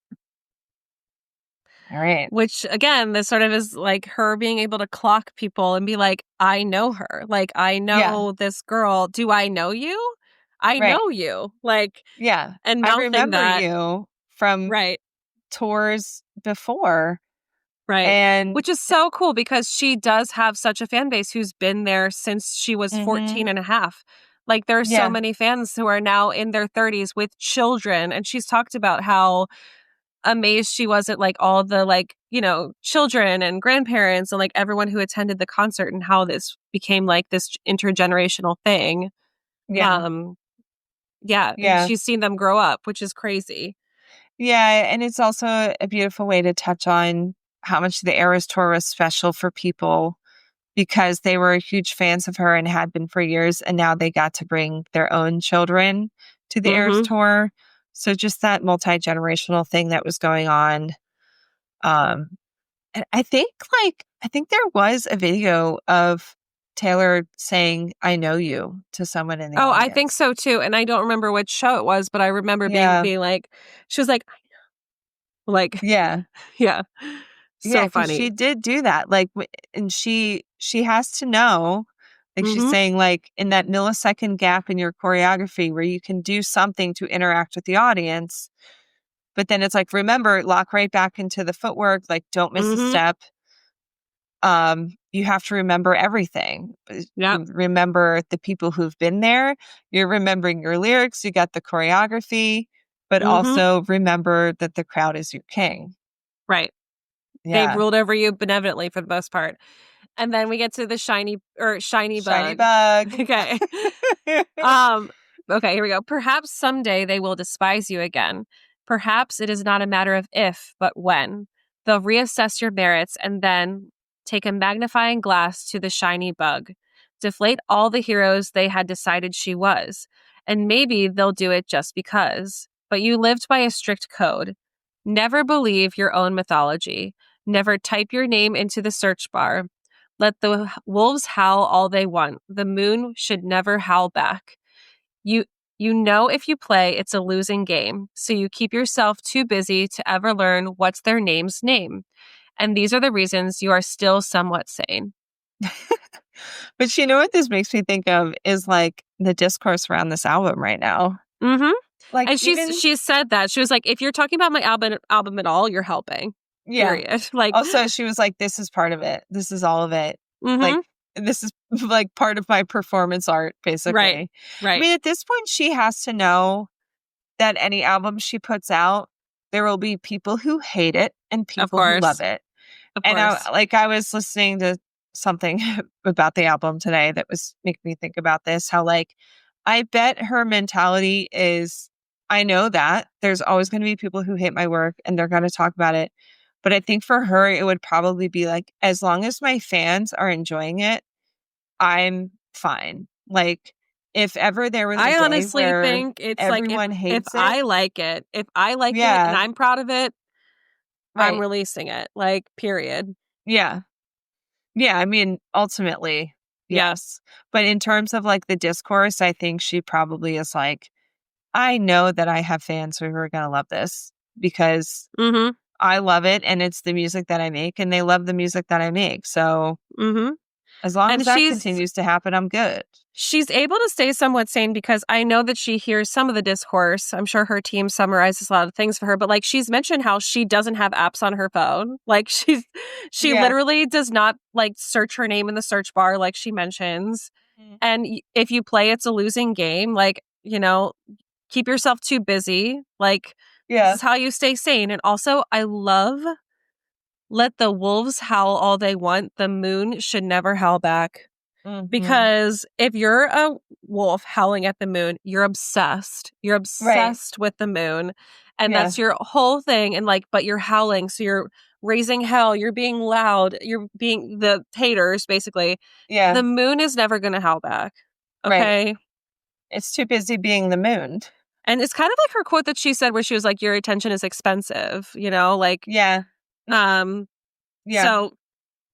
B: All right.
A: Which again, this sort of is like her being able to clock people and be like, I know her. Like, I
B: Yeah,
A: know this girl. Do I know you? I
B: right.
A: know you. Like,
B: Yeah.
A: and
B: I
A: mouthing
B: remember
A: that.
B: you from
A: Right.
B: tours before.
A: Right.
B: And
A: Which is so cool because she does have such a fan base who's been there since she was
B: mhm,
A: 14 and a half. Like, there's so
B: yeah,
A: many fans who are now in their 30s with children. And she's talked about how amazed she was at like all the like, you know, children and grandparents and like everyone who attended the concert and how this became like this intergenerational thing.
B: yeah.
A: Um yeah, and
B: Yeah.
A: she's seen them grow up, which is crazy.
B: Yeah, and it's also a beautiful way to touch on how much the Eras Tour was special for people because they were huge fans of her and had been for years, and now they got to bring their own children to the Eras
A: Mhm.
B: Tour. So just that multi-generational thing that was going on. Um, and I think there was a video of Taylor saying, I know you to someone in the
A: Oh, I think
B: audience.
A: so too. And I don't remember which show it was, but I remember
B: Yeah.
A: being like she was like
B: Yeah.
A: yeah.
B: Yeah,
A: So
B: because she
A: funny.
B: did do that, and she has to know, like, she's
A: Mhm.
B: saying, like, in that millisecond gap in your choreography where you can do something to interact with the audience, but then it's like, remember, lock right back into the footwork, like, don't miss a
A: Mhm.
B: step. You have to remember everything.
A: Yep.
B: You remember the people who've been there, you're remembering your lyrics, you got the choreography, but
A: Mhm.
B: also remember that the crowd is your king.
A: Right. They've
B: Yeah.
A: ruled over you benevolently for the most part. And then we get to the shiny
B: Shiny
A: bug.
B: bug.
A: Okay. Um, okay, here we go. Perhaps someday they will despise you again. Perhaps it is not a matter of if, but when. They'll reassess your merits and then take a magnifying glass to the shiny bug. Deflate all the heroes they had decided she was. And maybe they'll do it just because. But you lived by a strict code. Never believe your own mythology. Never type your name into the search bar. Let the wolves howl all they want. The moon should never howl back. You you know if you play, it's a losing game, so you keep yourself too busy to ever learn what's their name's name. And these are the reasons you are still somewhat sane.
B: But you know what this makes me think of is like the discourse around this album right now.
A: Mm-hmm.
B: Like
A: And she's said that. She was like, if you're talking about my album at all, you're helping.
B: yeah.
A: Period. Like
B: Also, she was like, this is part of it. This is all of it. Like,
A: mm-hmm.
B: this is like part of my performance art, basically.
A: Right.
B: I mean, at this point, she has to know that any album she puts out, there will be people who hate it and people who love it. And I was listening to something about the album today that was making me think about this, how like, I bet her mentality is, I know that there's always going to be people who hate my work and they're going to talk about it. But I think for her, it would probably be like, as long as my fans are enjoying it, I'm fine. Like, if ever there was a
A: I
B: day
A: honestly
B: where
A: think it's
B: everyone
A: like
B: hates
A: if I like it, if I like it and I'm proud of it, I'm
B: right.
A: releasing it. Like, period.
B: Yeah. Yeah. I mean, ultimately, yes. But in terms of like the discourse, I think she probably is like, I know that I have fans who are going to love this because
A: Mm-hmm.
B: I love it and it's the music that I make and they love the music that I make. So
A: Mm-hmm.
B: as long
A: And
B: as that continues to happen, I'm good.
A: She's able to stay somewhat sane because I know that she hears some of the discourse. I'm sure her team summarizes a lot of things for her, but like she's mentioned how she doesn't have apps on her phone. Like she literally does not like search her name in the search bar like she mentions.
B: Mm-hmm.
A: And if you play, it's a losing game. Like, you know, keep yourself too busy. Like, this is how you stay sane. And also, I love let the wolves howl all they want. The moon should never howl back.
B: Mm-hmm.
A: Because if you're a wolf howling at the moon, you're obsessed. You're obsessed with the moon. And that's your whole thing. And like, but you're howling. So you're raising hell. You're being loud. You're being the haters, basically.
B: Yeah.
A: The moon is never going to howl back. Okay.
B: Right. It's too busy being the moon.
A: And it's kind of like her quote that she said where she was like, your attention is expensive, you know, like,
B: yeah.
A: So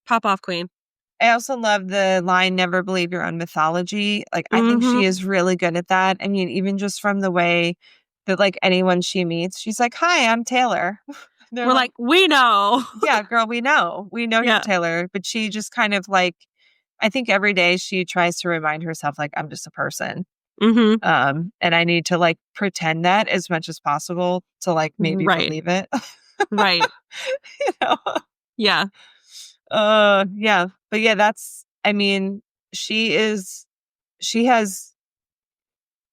A: pop off, queen.
B: I also love the line, never believe your own mythology. Like, I think she is really good at that. I mean, even just from the way that like anyone she meets, she's like, hi, I'm Taylor.
A: We're like, we know.
B: Yeah, girl, we know. We know you're Taylor. But she just kind of like, I think every day she tries to remind herself, like, I'm just a person.
A: Mm-hmm.
B: And I need to like pretend that as much as possible to like maybe believe it.
A: Right.
B: You know?
A: Yeah.
B: Yeah. But yeah, that's, I mean, she has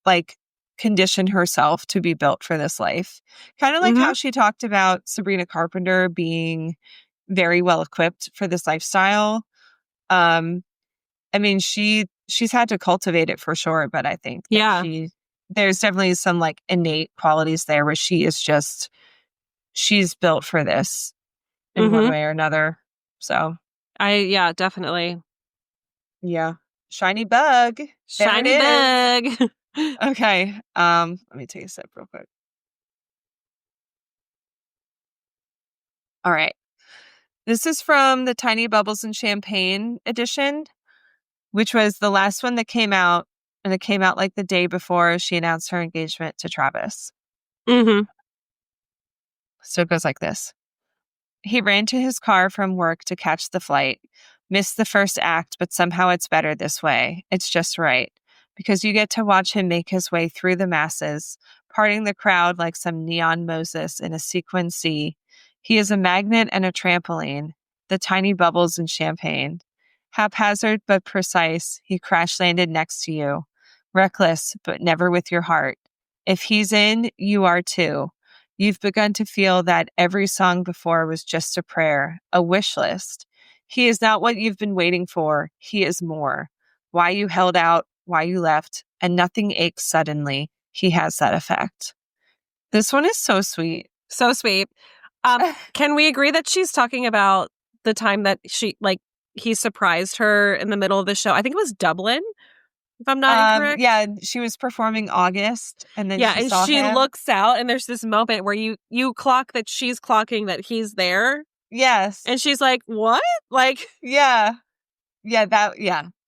B: like conditioned herself to be built for this life. Kind of like how she talked about Sabrina Carpenter being very well equipped for this lifestyle. I mean, she's had to cultivate it for sure, but I think that there's definitely some like innate qualities there where she's built for this in one way or another. So
A: definitely.
B: Yeah. Shiny bug.
A: Shiny bug.
B: Okay. Let me take a sip real quick. All right. This is from the Tiny Bubbles and Champagne edition, which was the last one that came out, and it came out like the day before she announced her engagement to Travis.
A: Mm-hmm.
B: So it goes like this. He ran to his car from work to catch the flight. Missed the first act, but somehow it's better this way. It's just right. Because you get to watch him make his way through the masses, parting the crowd like some neon Moses in a sequin sea. He is a magnet and a trampoline, the tiny bubbles in champagne. Haphazard but precise, he crash landed next to you. Reckless, but never with your heart. If he's in, you are too. You've begun to feel that every song before was just a prayer, a wish list. He is not what you've been waiting for. He is more. Why you held out, why you left, and nothing aches suddenly. He has that effect. This one is so sweet.
A: So sweet. Can we agree that she's talking about the time that he surprised her in the middle of the show? I think it was Dublin, if I'm not incorrect.
B: Yeah, she was performing August, and then she
A: looks out, and there's this moment where you clock that she's clocking that he's there.
B: Yes.
A: And she's like, what? Like,
B: yeah. Yeah,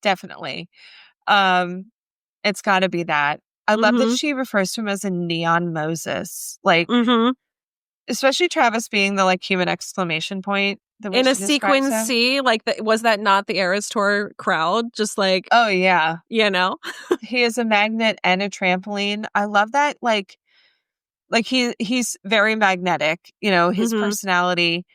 B: definitely. It's got to be that. I love that
A: mm-hmm,
B: she refers to him as a neon Moses. Like,
A: mm-hmm.
B: especially Travis being the like human exclamation point, the way
A: In a
B: she describes
A: sequence
B: him.
A: C, like, was that not the Eras Tour crowd? Just like,
B: Oh yeah.
A: you know?
B: He is a magnet and a trampoline. I love that like he's very magnetic, his
A: Mm-hmm.
B: personality.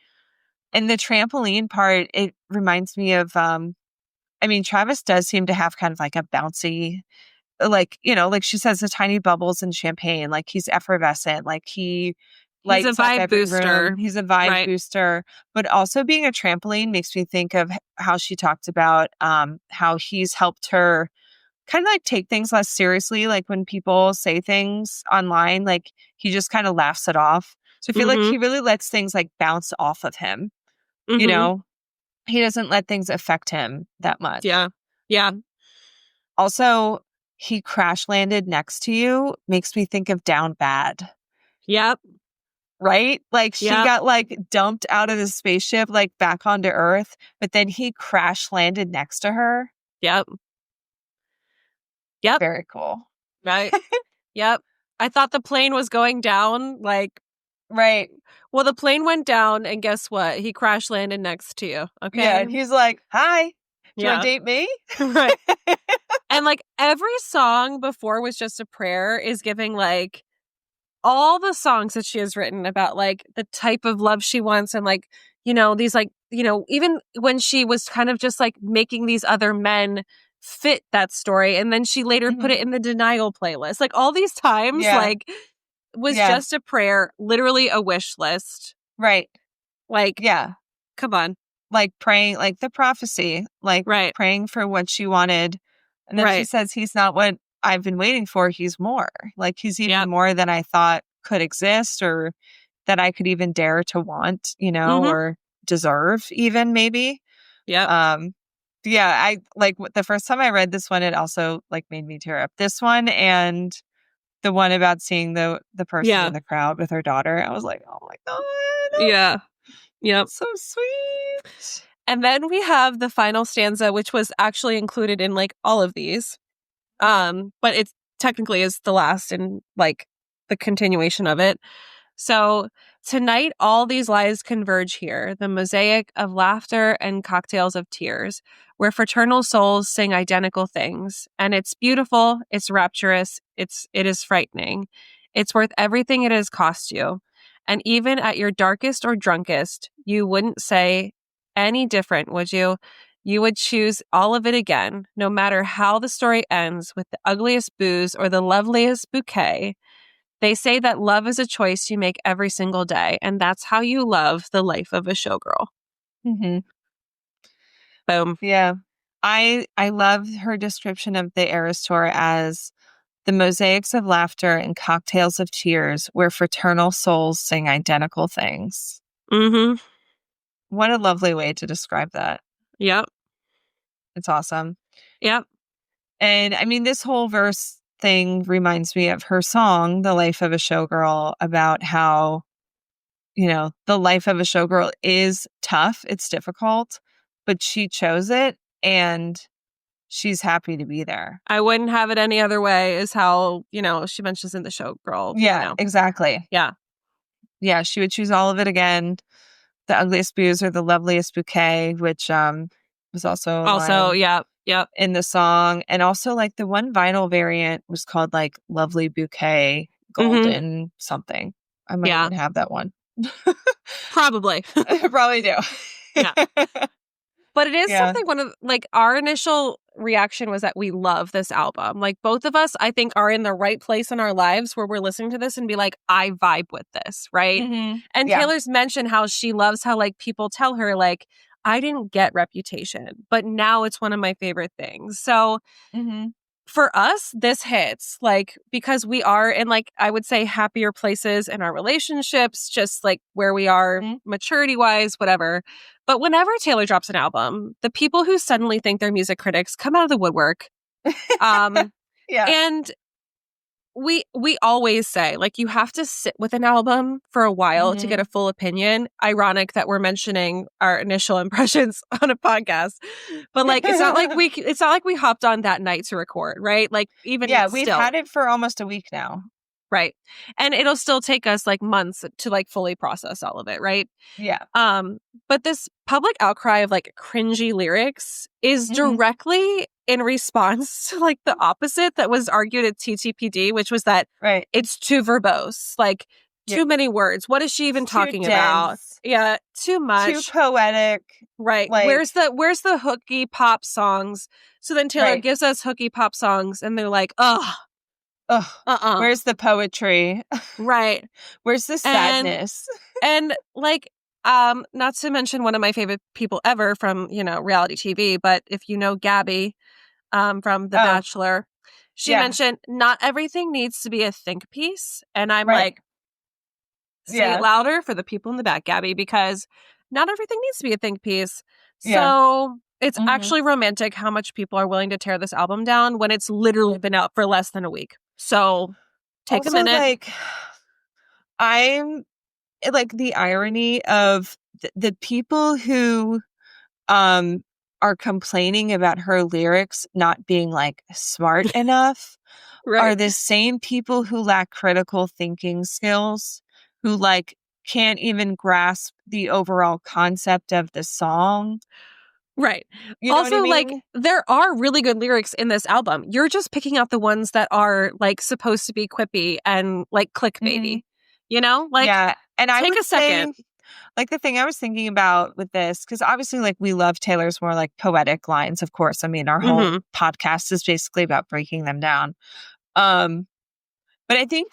B: And the trampoline part, it reminds me of I mean, Travis does seem to have kind of like a bouncy, like she says, the tiny bubbles in champagne, like he's effervescent, like he
A: He's a
B: lights up
A: vibe
B: every room.
A: booster.
B: He's a vibe
A: Right.
B: booster, but also being a trampoline makes me think of how she talked about how he's helped her kind of like take things less seriously. Like when people say things online, like he just kind of laughs it off. So I feel like
A: Mm-hmm.
B: he really lets things like bounce off of him, you
A: Mm-hmm.
B: know? He doesn't let things affect him that much.
A: Yeah. Yeah.
B: Also, he crash landed next to you makes me think of Down Bad,
A: Yep.
B: right? Like she
A: Yep.
B: got like dumped out of the spaceship, like back onto Earth, but then he crash landed next to her.
A: Yep. Yep.
B: Very cool.
A: Right. Yep. I thought the plane was going down. Like,
B: Right.
A: well, the plane went down, and guess what? He crash landed next to you.
B: Yeah.
A: Okay.
B: And he's like, hi, do you want
A: Yeah.
B: to date me?
A: Right. And like every song before was just a prayer is giving like all the songs that she has written about like the type of love she wants and like, these like, even when she was kind of just like making these other men fit that story. And then she later put
B: Mhm.
A: it in the denial playlist. Like all these times,
B: Yeah.
A: like was
B: Yeah.
A: just a prayer, literally a wish list.
B: Right.
A: Like,
B: Yeah.
A: come on.
B: Like praying, like the prophecy, like
A: Right.
B: praying for what she wanted. And then she
A: Right.
B: says, he's not what I've been waiting for. He's more. Like he's even
A: Yep.
B: more than I thought could exist or that I could even dare to want,
A: Mm-hmm.
B: or deserve even maybe.
A: Yep.
B: Um, yeah, I like the first time I read this one, it also like made me tear up. This one and the one about seeing the person
A: Yeah.
B: in the crowd with her daughter. I was like, oh my God,
A: Yeah. Yep.
B: so sweet.
A: And then we have the final stanza, which was actually included in like all of these. But it technically is the last and like the continuation of it. So tonight, all these lies converge here, the mosaic of laughter and cocktails of tears, where fraternal souls sing identical things. And it's beautiful, it's rapturous, it is frightening. It's worth everything it has cost you. And even at your darkest or drunkest, you wouldn't say any different, would you? You would choose all of it again, no matter how the story ends with the ugliest booze or the loveliest bouquet. They say that love is a choice you make every single day, and that's how you love the life of a showgirl.
B: Hmm.
A: Boom.
B: Yeah. I love her description of the Eras Tour as the mosaics of laughter and cocktails of tears where fraternal souls sing identical things.
A: Mm-hmm.
B: What a lovely way to describe that.
A: Yep.
B: It's awesome.
A: Yep.
B: And I mean, this whole verse thing reminds me of her song, The Life of a Showgirl, about how, the life of a showgirl is tough. It's difficult, but she chose it and she's happy to be there.
A: I wouldn't have it any other way, is how, she mentions in the showgirl,
B: Yeah, exactly.
A: Yeah.
B: Yeah, she would choose all of it again. The ugliest booze or the loveliest bouquet, which was also a
A: Also,
B: line
A: yep. Yep.
B: in the song. And also like the one vinyl variant was called like Lovely Bouquet
A: Mm-hmm.
B: Golden something. I might
A: Yeah.
B: even have that one.
A: Probably.
B: I probably do.
A: Yeah. But it is
B: Yeah.
A: something one of like our initial reaction was that we love this album. Like both of us, I think, are in the right place in our lives where we're listening to this and be like, I vibe with this, right?
B: Mm-hmm.
A: And
B: Yeah.
A: Taylor's mentioned how she loves how like people tell her like, I didn't get Reputation, but now it's one of my favorite things. So
B: Mm-hmm.
A: for us, this hits like because we are in like I would say happier places in our relationships, just like where we are
B: Mm-hmm.
A: maturity wise, whatever. But whenever Taylor drops an album, the people who suddenly think they're music critics come out of the woodwork. Um,
B: Yeah.
A: and we always say, like, you have to sit with an album for a while to get a full opinion. Ironic that we're mentioning our initial impressions on a podcast. But like it's not like we hopped on that night to record, right? Like even
B: we've
A: still.
B: had it for almost a week now.
A: Right. And it'll still take us like months to like fully process all of it, right?
B: Yeah.
A: But this public outcry of like cringy lyrics is directly in response to like the opposite that was argued at TTPD, which was that it's too verbose, like too many words. What is she even talking about? Yeah, too much.
B: Too poetic.
A: Right. Like, where's the hooky pop songs? So then Taylor gives us hooky pop songs and they're like,
B: where's the poetry?
A: Right.
B: Where's the sadness?
A: And like, not to mention one of my favorite people ever from, reality TV, but if you know Gabby, from The Bachelor, she mentioned not everything needs to be a think piece. And I'm like, say it louder for the people in the back, Gabby, because not everything needs to be a think piece. So it's actually romantic how much people are willing to tear this album down when it's literally been out for less than a week. So take a minute.
B: Like, I'm like the irony of the people who are complaining about her lyrics not being like smart enough are the same people who lack critical thinking skills, who like can't even grasp the overall concept of the song.
A: Right.
B: You know
A: also,
B: what I mean?
A: like, there are really good lyrics in this album. You're just picking out the ones that are like supposed to be quippy and like clickbaity. Like,
B: and I
A: take
B: would
A: a second.
B: say, like, the thing I was thinking about with this, because obviously, like, we love Taylor's more like poetic lines, of course. I mean, our whole podcast is basically about breaking them down. But I think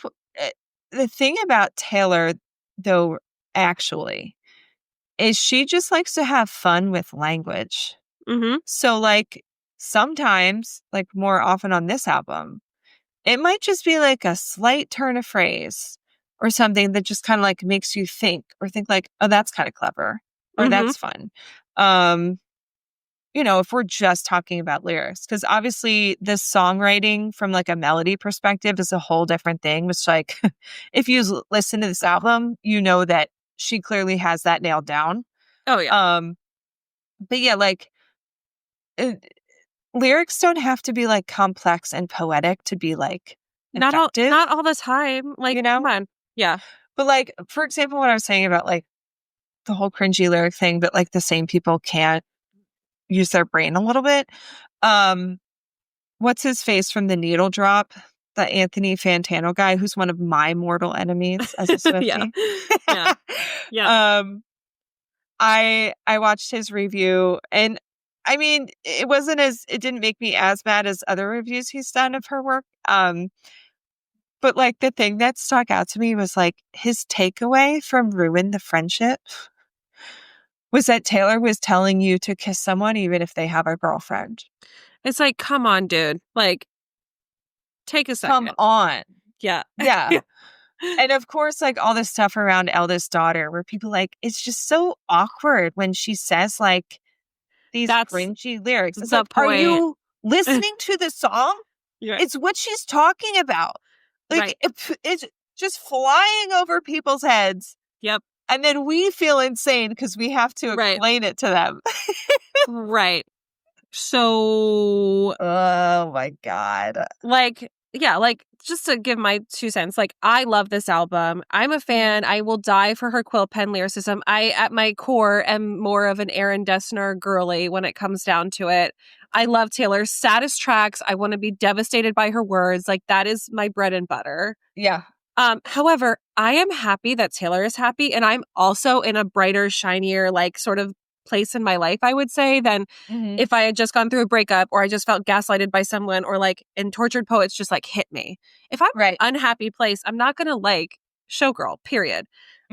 B: the thing about Taylor, though, actually, is she just likes to have fun with language. So, like, sometimes, like, more often on this album, it might just be like a slight turn of phrase or something that just kind of like makes you think like, oh, that's kind of clever or that's fun. If we're just talking about lyrics, because obviously the songwriting from like a melody perspective is a whole different thing, which like if you listen to this album, you know that she clearly has that nailed down.
A: Oh yeah.
B: But yeah, like lyrics don't have to be like complex and poetic to be like effective.
A: Not all the time. Like, come on. Yeah.
B: But like, for example, what I was saying about like the whole cringy lyric thing, but like the same people can't use their brain a little bit. What's his face from the Needle Drop? The Anthony Fantano guy, who's one of my mortal enemies as a Swiftie.
A: Yeah.
B: I watched his review, and I mean, it didn't make me as mad as other reviews he's done of her work. But like the thing that stuck out to me was like his takeaway from Ruin the Friendship was that Taylor was telling you to kiss someone even if they have a girlfriend.
A: It's like, come on, dude. Like, take a second.
B: Come on.
A: Yeah.
B: Yeah. And of course, like all this stuff around eldest daughter where people like, it's just so awkward when she says like these cringy lyrics. It's like, are you listening to the song? It's what she's talking about. Like it's just flying over people's heads.
A: Yep.
B: And then we feel insane because we have to explain it to them.
A: Right. So.
B: Oh my God.
A: Like, yeah, like just to give my 2 cents, like I love this album. I'm a fan. I will die for her quill pen lyricism. I, at my core, am more of an Aaron Dessner girly when it comes down to it. I love Taylor's saddest tracks. I want to be devastated by her words. Like that is my bread and butter.
B: Yeah.
A: However, I am happy that Taylor is happy, and I'm also in a brighter, shinier, like sort of place in my life, I would say, than if I had just gone through a breakup or I just felt gaslighted by someone or like in Tortured Poets just like hit me. If I'm in an unhappy place, I'm not gonna like Showgirl, period.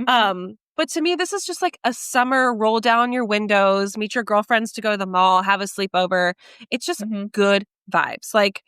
A: But to me, this is just like a summer roll down your windows, meet your girlfriends to go to the mall, have a sleepover. It's just good vibes. Like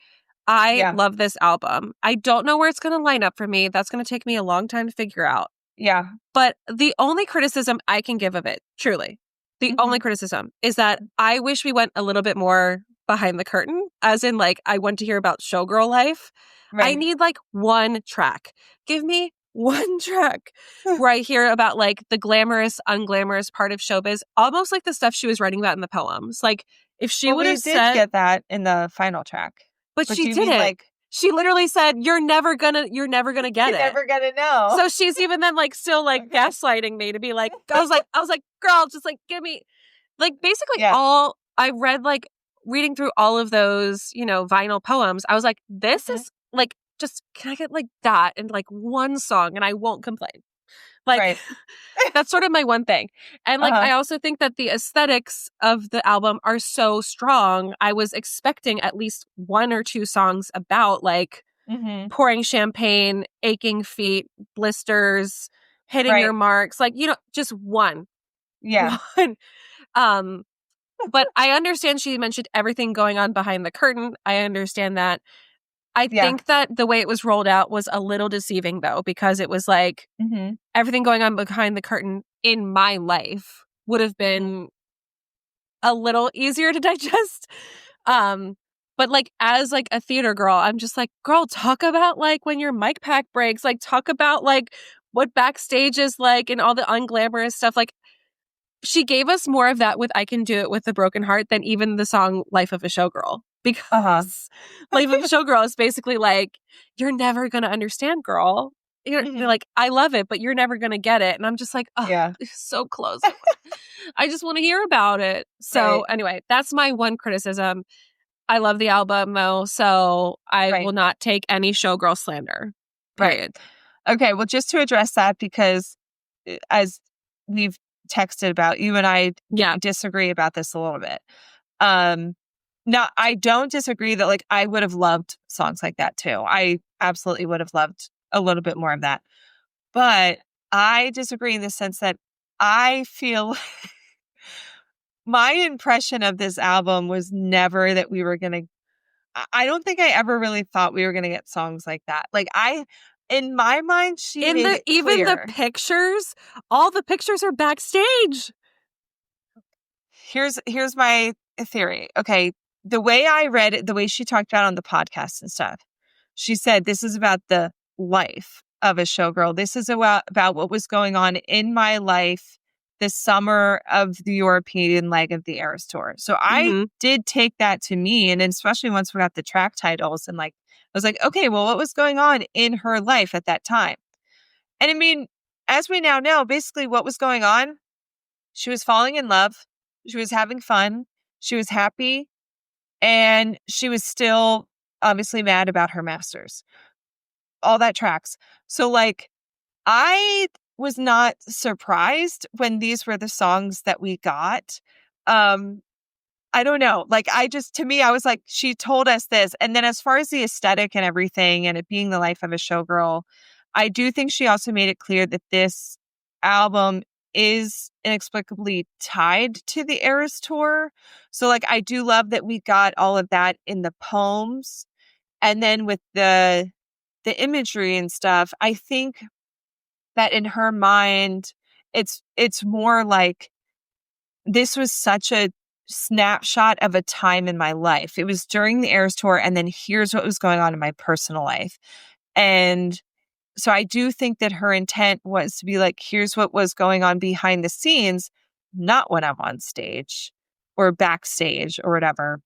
A: I love this album. I don't know where it's going to line up for me. That's going to take me a long time to figure out.
B: Yeah.
A: But the only criticism I can give of it, truly, The only criticism is that I wish we went a little bit more behind the curtain, as in, like, I want to hear about showgirl life. I
B: Right.
A: need, like, one track. Give me one track where I hear about, like, the glamorous, unglamorous part of showbiz, almost like the stuff she was writing about in the poems. Like, if she
B: Well,
A: would
B: we
A: have
B: did
A: said,
B: get that in the final track.
A: but
B: But
A: she
B: do you mean,
A: didn't.
B: like,
A: She literally said, you're never gonna get
B: you're
A: it.
B: never gonna know?
A: So she's even then, like, still, like,
B: Okay.
A: gaslighting me to be like, I was like, girl, just, like, give me, like, basically
B: Yeah.
A: all I read, like, reading through all of those, you know, vinyl poems, I was like, this is, like, just, can I get, like, that and, like, one song and I won't complain. Like,
B: Right.
A: that's sort of my one thing. And, like,
B: Uh-huh.
A: I also think that the aesthetics of the album are so strong. I was expecting at least one or two songs about, like, pouring champagne, aching feet, blisters, hitting your
B: Right.
A: marks, like, you know, just one.
B: Yeah.
A: One. Um, but I understand she mentioned everything going on behind the curtain. I understand that. I
B: Yeah.
A: think that the way it was rolled out was a little deceiving, though, because it was like everything going on behind the curtain in my life would have been a little easier to digest. But like as like a theater girl, I'm just like, girl, talk about like when your mic pack breaks, like talk about like what backstage is like and all the unglamorous stuff. Like she gave us more of that with I Can Do It with a Broken Heart than even the song Life of a Showgirl. Because Life of a Showgirl is basically like, you're never gonna understand, girl. You're like, I love it, but you're never gonna get it. And I'm just like, oh,
B: Yeah.
A: it's so close. I just want to hear about it. So
B: Right.
A: anyway, that's my one criticism. I love the album though, so I
B: Right.
A: will not take any showgirl slander.
B: Right.
A: Period.
B: Okay, well, just to address that, because as we've texted about, you and I
A: Yeah.
B: disagree about this a little bit. Now, I don't disagree that, like, I would have loved songs like that too. I absolutely would have loved a little bit more of that. But I disagree in the sense that I feel my impression of this album was never that we were going to I don't think I ever really thought we were going to get songs like that. Like in my mind, she
A: In
B: made
A: the
B: it
A: even the
B: clear.
A: pictures, all the pictures are backstage.
B: Here's my theory. Okay, the way I read it, the way she talked about it on the podcast and stuff, she said this is about the life of a showgirl. This is about what was going on in my life the summer of the European leg of the Eras tour. So I did take that to me, and especially once we got the track titles, and like I was like, okay, well, what was going on in her life at that time? And I mean, as we now know, basically what was going on, she was falling in love, she was having fun, she was happy, and she was still obviously mad about her masters. All that tracks. So like I was not surprised when these were the songs that we got. I don't know. Like to me, I was like, she told us this. And then as far as the aesthetic and everything and it being the life of a showgirl, I do think she also made it clear that this album is inexplicably tied to the Eras tour. So like I do love that we got all of that in the poems. And then with the imagery and stuff, I think that in her mind, it's more like this was such a snapshot of a time in my life. It was during the Eras tour, and then here's what was going on in my personal life. And so I do think that her intent was to be like, here's what was going on behind the scenes, not when I'm on stage or backstage or whatever.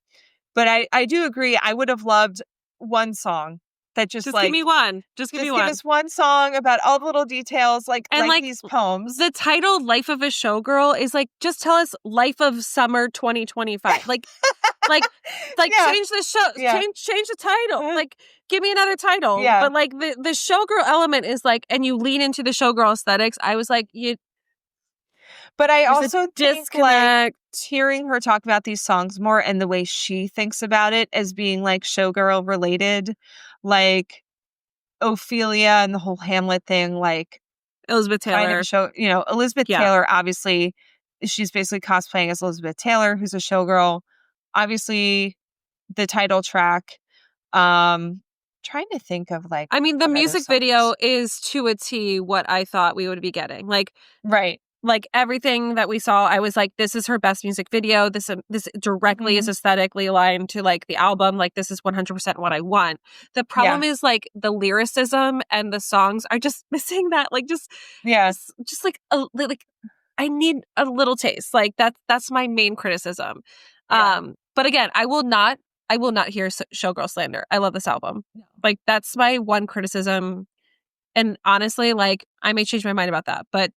B: But I do agree. I would have loved one song that just
A: give me one. Just give me one.
B: give us one song about all the little details, like these poems.
A: The title "Life of a Showgirl" is like, just tell us "Life of Summer 2025." Like, change the show, change the title. Like, give me another title.
B: Yeah.
A: But like the showgirl element is like, and you lean into the showgirl aesthetics. I was like,
B: But I also think like
A: disconnect.
B: hearing her talk about these songs more and the way she thinks about it as being like showgirl related, like Ophelia and the whole Hamlet thing, like
A: Elizabeth Taylor.
B: Kind of a show, Elizabeth Taylor, obviously, she's basically cosplaying as Elizabeth Taylor, who's a showgirl. Obviously, the title track. Trying to think of
A: I mean, the music video is to a T what I thought we would be getting. Like,
B: right.
A: like everything that we saw, I was like, this is her best music video. This directly is aesthetically aligned to like the album. Like this is 100% what I want. The problem is like the lyricism and the songs are just missing that. Like just like I need a little taste. Like that's my main criticism. But again, I will not hear showgirl slander. I love this album. Like that's my one criticism. And honestly, like I may change my mind about that, but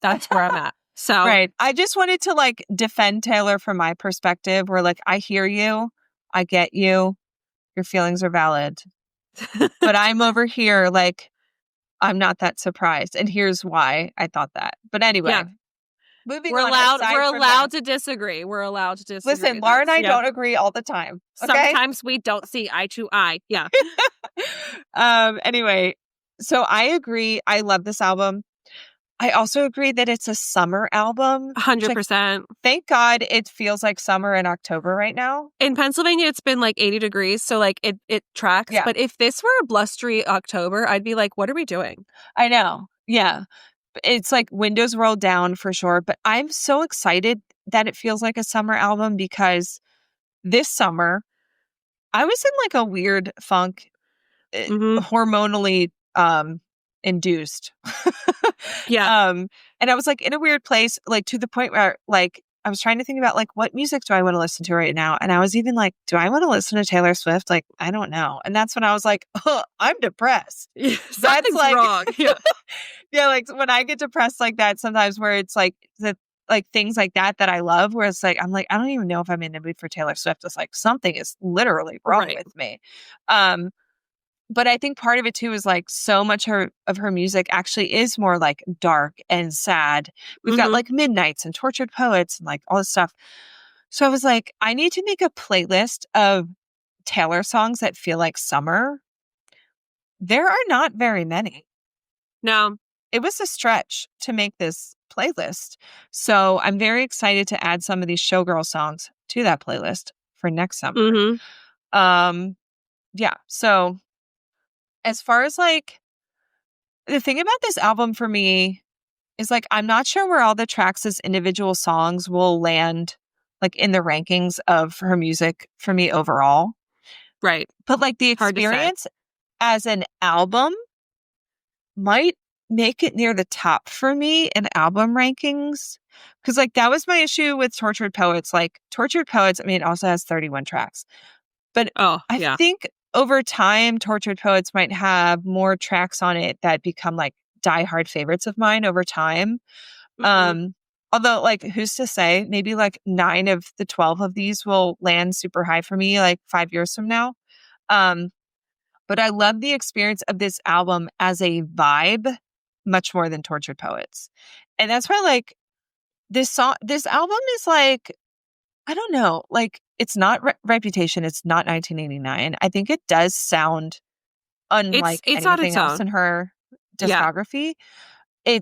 A: that's where I'm at. So
B: right. I just wanted to like defend Taylor from my perspective where like I hear you, I get you, your feelings are valid. But I'm over here like I'm not that surprised. And here's why I thought that. But anyway, moving on.
A: We're allowed to disagree. We're allowed to disagree.
B: Listen, Laura and I don't agree all the time. Okay?
A: Sometimes we don't see eye to eye. Yeah.
B: Anyway, so I agree. I love this album. I also agree that it's a summer album.
A: 100%.
B: Thank God it feels like summer in October right now.
A: In Pennsylvania, it's been like 80 degrees. So like it tracks. Yeah. But if this were a blustery October, I'd be like, what are we doing?
B: I know. Yeah. It's like windows rolled down for sure. But I'm so excited that it feels like a summer album because this summer, I was in like a weird funk, hormonally induced. And I was like in a weird place, like to the point where like I was trying to think about like what music do I want to listen to right now? And I was even like, do I want to listen to Taylor Swift? Like, I don't know. And that's when I was like, oh, I'm depressed.
A: Something's like, wrong. Yeah.
B: Yeah, like when I get depressed like that, sometimes where it's like like things like that I love, where it's like I'm like, I don't even know if I'm in the mood for Taylor Swift. It's like something is literally wrong with me. But I think part of it too is like so much of her music actually is more like dark and sad. We've got like Midnights and Tortured Poets and like all this stuff. So I was like, I need to make a playlist of Taylor songs that feel like summer. There are not very many.
A: No.
B: It was a stretch to make this playlist. So I'm very excited to add some of these showgirl songs to that playlist for next summer. Yeah. So as far as like the thing about this album for me is like I'm not sure where all the tracks as individual songs will land like in the rankings of her music for me overall.
A: Right.
B: But like the experience as an album might make it near the top for me in album rankings. Because like that was my issue with Tortured Poets. Like Tortured Poets, I mean, it also has 31 tracks. But I think over time, Tortured Poets might have more tracks on it that become like diehard favorites of mine over time. Although like who's to say, maybe like 9 of the 12 of these will land super high for me like 5 years from now. But I love the experience of this album as a vibe much more than Tortured Poets. And that's why like this album is like, I don't know, like it's not Reputation. It's not 1989. I think it does sound unlike anything else in her discography. Yeah.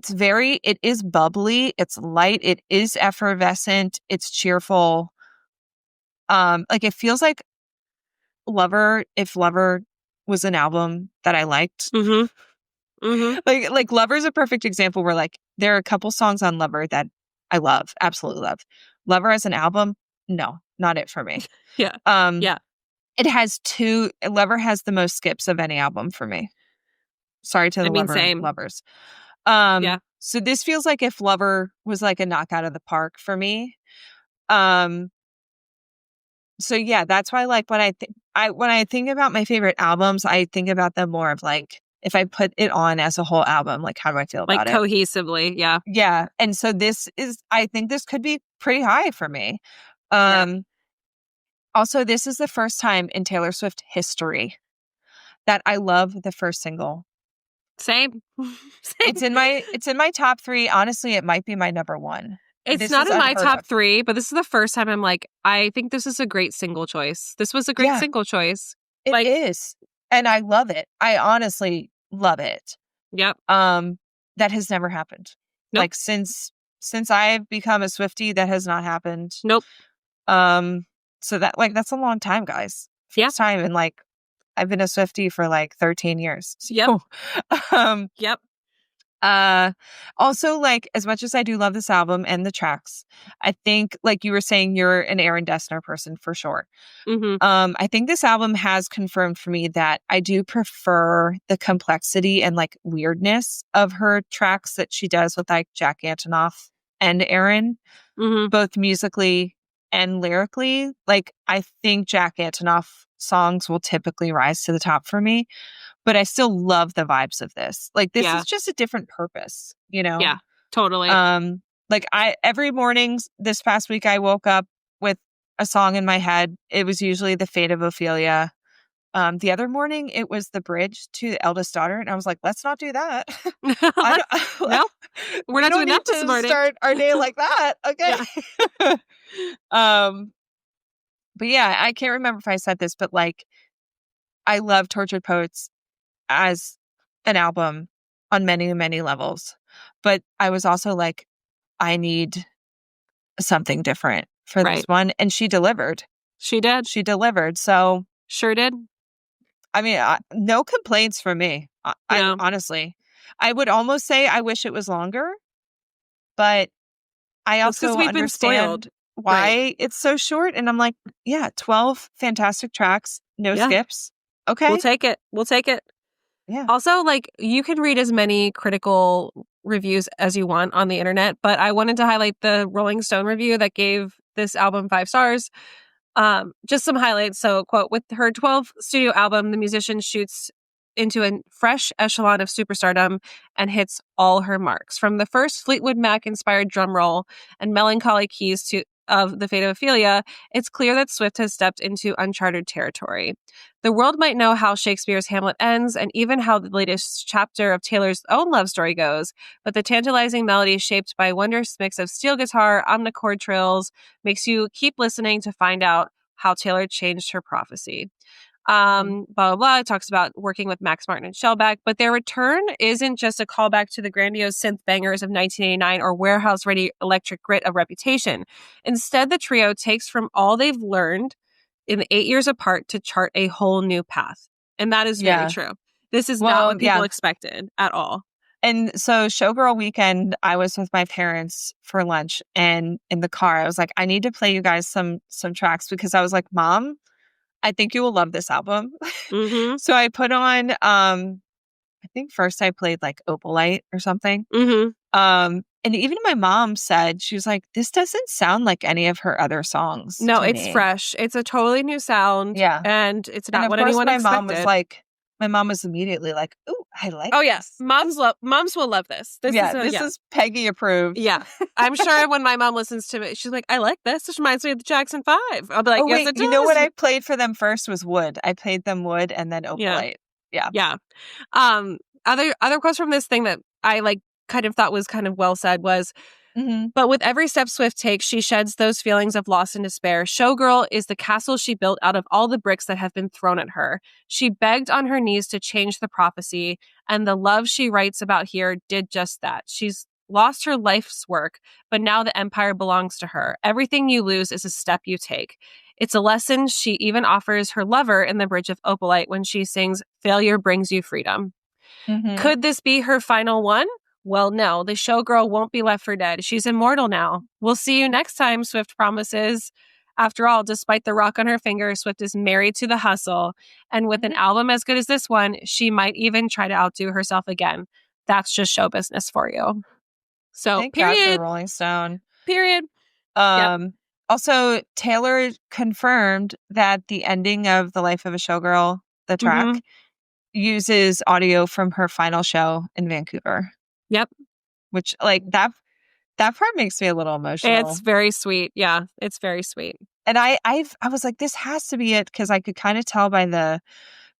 B: It is bubbly. It's light. It is effervescent. It's cheerful. Like it feels like Lover, if Lover was an album that I liked. Like Lover's a perfect example where like there are a couple songs on Lover that I love, absolutely love. Lover as an album, no, not it for me. It has Lover has the most skips of any album for me. Sorry to the lovers. So this feels like if Lover was like a knockout of the park for me. So yeah, that's why like when I think about my favorite albums, I think about them more of like if I put it on as a whole album, like how do I feel about it?
A: Like cohesively, yeah.
B: Yeah. And so I think this could be pretty high for me. Also, this is the first time in Taylor Swift history that I love the first single.
A: Same.
B: It's in my top 3. Honestly, it might be my number 1.
A: It's not in my top 3, but this is the first time I'm like, I think this is a great single choice. This was a great single choice.
B: It is. And I love it. I honestly love it.
A: Yep.
B: That has never happened.
A: Nope.
B: Like since I've become a Swiftie, that has not happened.
A: Nope.
B: So that's a long time, guys. First time, and like I've been a Swiftie for like 13 years. So,
A: yep.
B: Also, like, as much as I do love this album and the tracks, I think, like you were saying, you're an Aaron Dessner person for sure.
A: Mm-hmm.
B: I think this album has confirmed for me that I do prefer the complexity and like weirdness of her tracks that she does with like Jack Antonoff and Aaron,
A: Mm-hmm.
B: both musically and lyrically. Like, I think Jack Antonoff songs will typically rise to the top for me, but I still love the vibes of this. Like, this
A: Yeah.
B: is just a different purpose, you know?
A: Yeah, totally.
B: Like, every morning this past week, I woke up with a song in my head. It was usually The Fate of Ophelia. The other morning, it was the bridge to the Eldest Daughter, and I was like, let's not do that. I don't,
A: No, we're
B: we
A: not
B: don't
A: doing that
B: need
A: this
B: to
A: morning.
B: start our day like that. Okay.
A: Yeah.
B: But yeah, I can't remember if I said this, but like, I love Tortured Poets as an album on many, many levels. But I was also like, I need something different for this
A: Right.
B: one. And she delivered.
A: She did.
B: She delivered. So,
A: Sure did.
B: I mean, no complaints from me. I
A: No.
B: honestly, I would almost say I wish it was longer, but I
A: That's because
B: also
A: we've been spoiled.
B: understand why it's so short. And I'm like, yeah, 12 fantastic tracks, no
A: Yeah.
B: skips.
A: We'll
B: Okay.
A: take it. We'll take it.
B: Yeah.
A: Also, like, you can read as many critical reviews as you want on the internet, but I wanted to highlight the Rolling Stone review that gave this album 5 stars. Just some highlights. So, quote, with her 12th studio album, the musician shoots into a fresh echelon of superstardom and hits all her marks. From the first Fleetwood Mac inspired drum roll and melancholy keys of The Fate of Ophelia, it's clear that Swift has stepped into uncharted territory. The world might know how Shakespeare's Hamlet ends and even how the latest chapter of Taylor's own love story goes, but the tantalizing melody shaped by a wondrous mix of steel guitar, omnichord trills makes you keep listening to find out how Taylor changed her prophecy. Blah, blah, blah. It talks about working with Max Martin and Shellback, but their return isn't just a callback to the grandiose synth bangers of 1989 or warehouse-ready electric grit of Reputation. Instead, the trio takes from all they've learned in the 8 years apart to chart a whole new path. And that is very true. This is not what people expected at all.
B: And so Showgirl weekend, I was with my parents for lunch, and in the car, I was like, I need to play you guys some tracks, because I was like, Mom, I think you will love this album.
A: Mm-hmm.
B: So I put on, I think first I played like Opalite or something.
A: Mm-hmm.
B: And even my mom said, she was like, this doesn't sound like any of her other songs.
A: No,
B: to
A: it's
B: me.
A: fresh. It's a totally new sound.
B: Yeah.
A: And it's not
B: And of
A: what
B: course,
A: anyone
B: my
A: expected.
B: mom was like, my mom was immediately like, "Ooh, I like."
A: Oh,
B: this.
A: yes. Moms will love this. This
B: is Peggy approved.
A: Yeah. I'm sure when my mom listens to it, she's like, I like this. This reminds me of the Jackson 5. I'll be like,
B: oh,
A: yes,
B: wait,
A: it does.
B: you know what I played for them first was Wood. I played them Wood and then Opalite. Yeah.
A: Yeah. Other quotes from this thing that I like kind of thought was kind of well said was, but with every step Swift takes, she sheds those feelings of loss and despair. Showgirl is the castle she built out of all the bricks that have been thrown at her. She begged on her knees to change the prophecy, and the love she writes about here did just that. She's lost her life's work, but now the empire belongs to her. Everything you lose is a step you take. It's a lesson she even offers her lover in the Bridge of Opalite when she sings, "Failure brings you freedom." Could this be her final one? Well, no, the showgirl won't be left for dead. She's immortal now. We'll see you next time, Swift promises. After all, despite the rock on her finger, Swift is married to the hustle. And with an album as good as this one, she might even try to outdo herself again. That's just show business for you. So,
B: Thank
A: period.
B: God for Rolling Stone.
A: Period.
B: Also, Taylor confirmed that the ending of The Life of a Showgirl, the track, uses audio from her final show in Vancouver.
A: Yep.
B: Which, like, that part makes me a little emotional.
A: It's very sweet. Yeah, it's very sweet.
B: And I was like, this has to be it, because I could kind of tell by the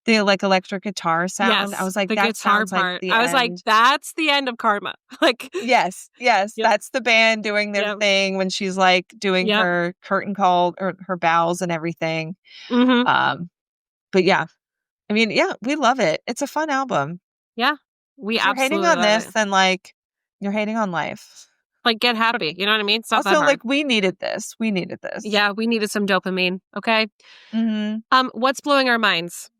B: like electric guitar sound.
A: Yes,
B: I was like,
A: the
B: that
A: guitar
B: sounds
A: part.
B: like the
A: I was like,
B: end.
A: that's the end of Karma. Like,
B: yes,
A: Yep.
B: that's the band doing their thing when she's like doing her curtain call or her bows and everything. But yeah, I mean, yeah, we love it. It's a fun album.
A: Yeah, we
B: if you're hating on this, then like you're hating on life.
A: Like, get happy. You know what I mean? It's not
B: also,
A: that hard.
B: like, we needed this. We needed this.
A: Yeah, we needed some dopamine. Okay. What's blowing our minds?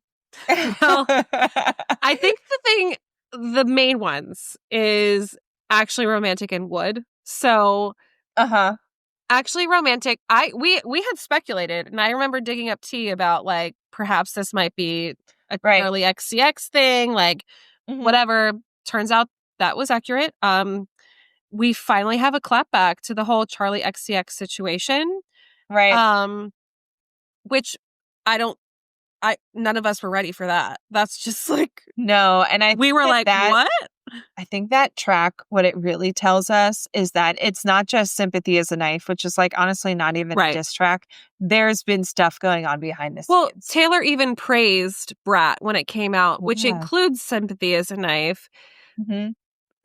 A: Well, I think the thing the main ones is Actually Romantic and Would. So Actually Romantic, we had speculated, and I remember digging up tea about like perhaps this might be a Charlie XCX thing, like whatever. Turns out that was accurate. We finally have a clapback to the whole Charlie XCX situation.
B: Right.
A: Which none of us were ready for that. That's just like
B: no, and
A: we were like, what?
B: I think that track, what it really tells us is that it's not just Sympathy is a Knife, which is like honestly not even a diss track. There's been stuff going on behind the scenes.
A: Well, Taylor even praised Brat when it came out, which includes Sympathy is a Knife.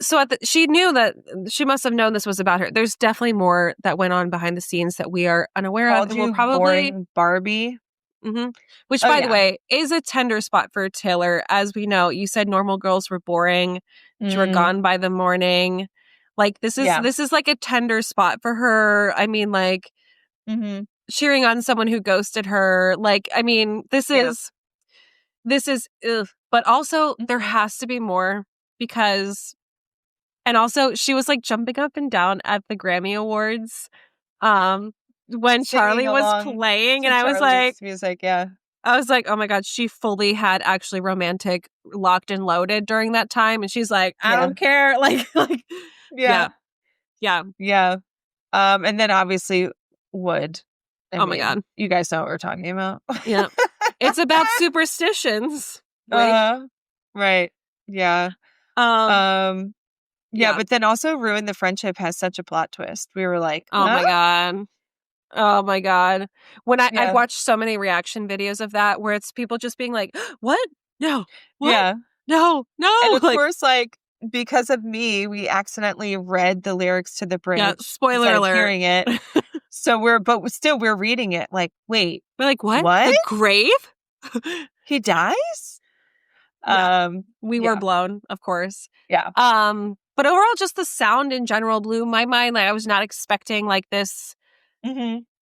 A: So she knew that she must have known this was about her. There's definitely more that went on behind the scenes that we are unaware of.
B: And we'll probably boring Barbie.
A: Which, by the way, is a tender spot for Taylor. As we know, you said Normal Girls were boring. You were Gone by the Morning. Like this is like a tender spot for her. I mean, like cheering on someone who ghosted her. Like, I mean, this is ugh. But also there has to be more because, and also she was like jumping up and down at the Grammy Awards. When Charlie was playing, and I was like,
B: music,
A: I was like, oh my God, she fully had Actually Romantic locked and loaded during that time. And she's like, I don't care. Like, yeah.
B: And then obviously Would.
A: I mean, my God.
B: You guys know what we're talking about.
A: Yeah. It's about superstitions.
B: Right. Yeah. But then also Ruin the Friendship has such a plot twist. We were like,
A: oh my God. Oh my God. When I've watched so many reaction videos of that where it's people just being like, what? No. What?
B: Yeah.
A: No.
B: And of course, like, because of me, we accidentally read the lyrics to the bridge.
A: Yeah, spoiler alert.
B: Hearing it. So we're reading it like, wait.
A: We're like, what?
B: What?
A: The grave?
B: He dies?
A: We were blown, of course.
B: Yeah.
A: But overall, just the sound in general blew my mind. Like I was not expecting like this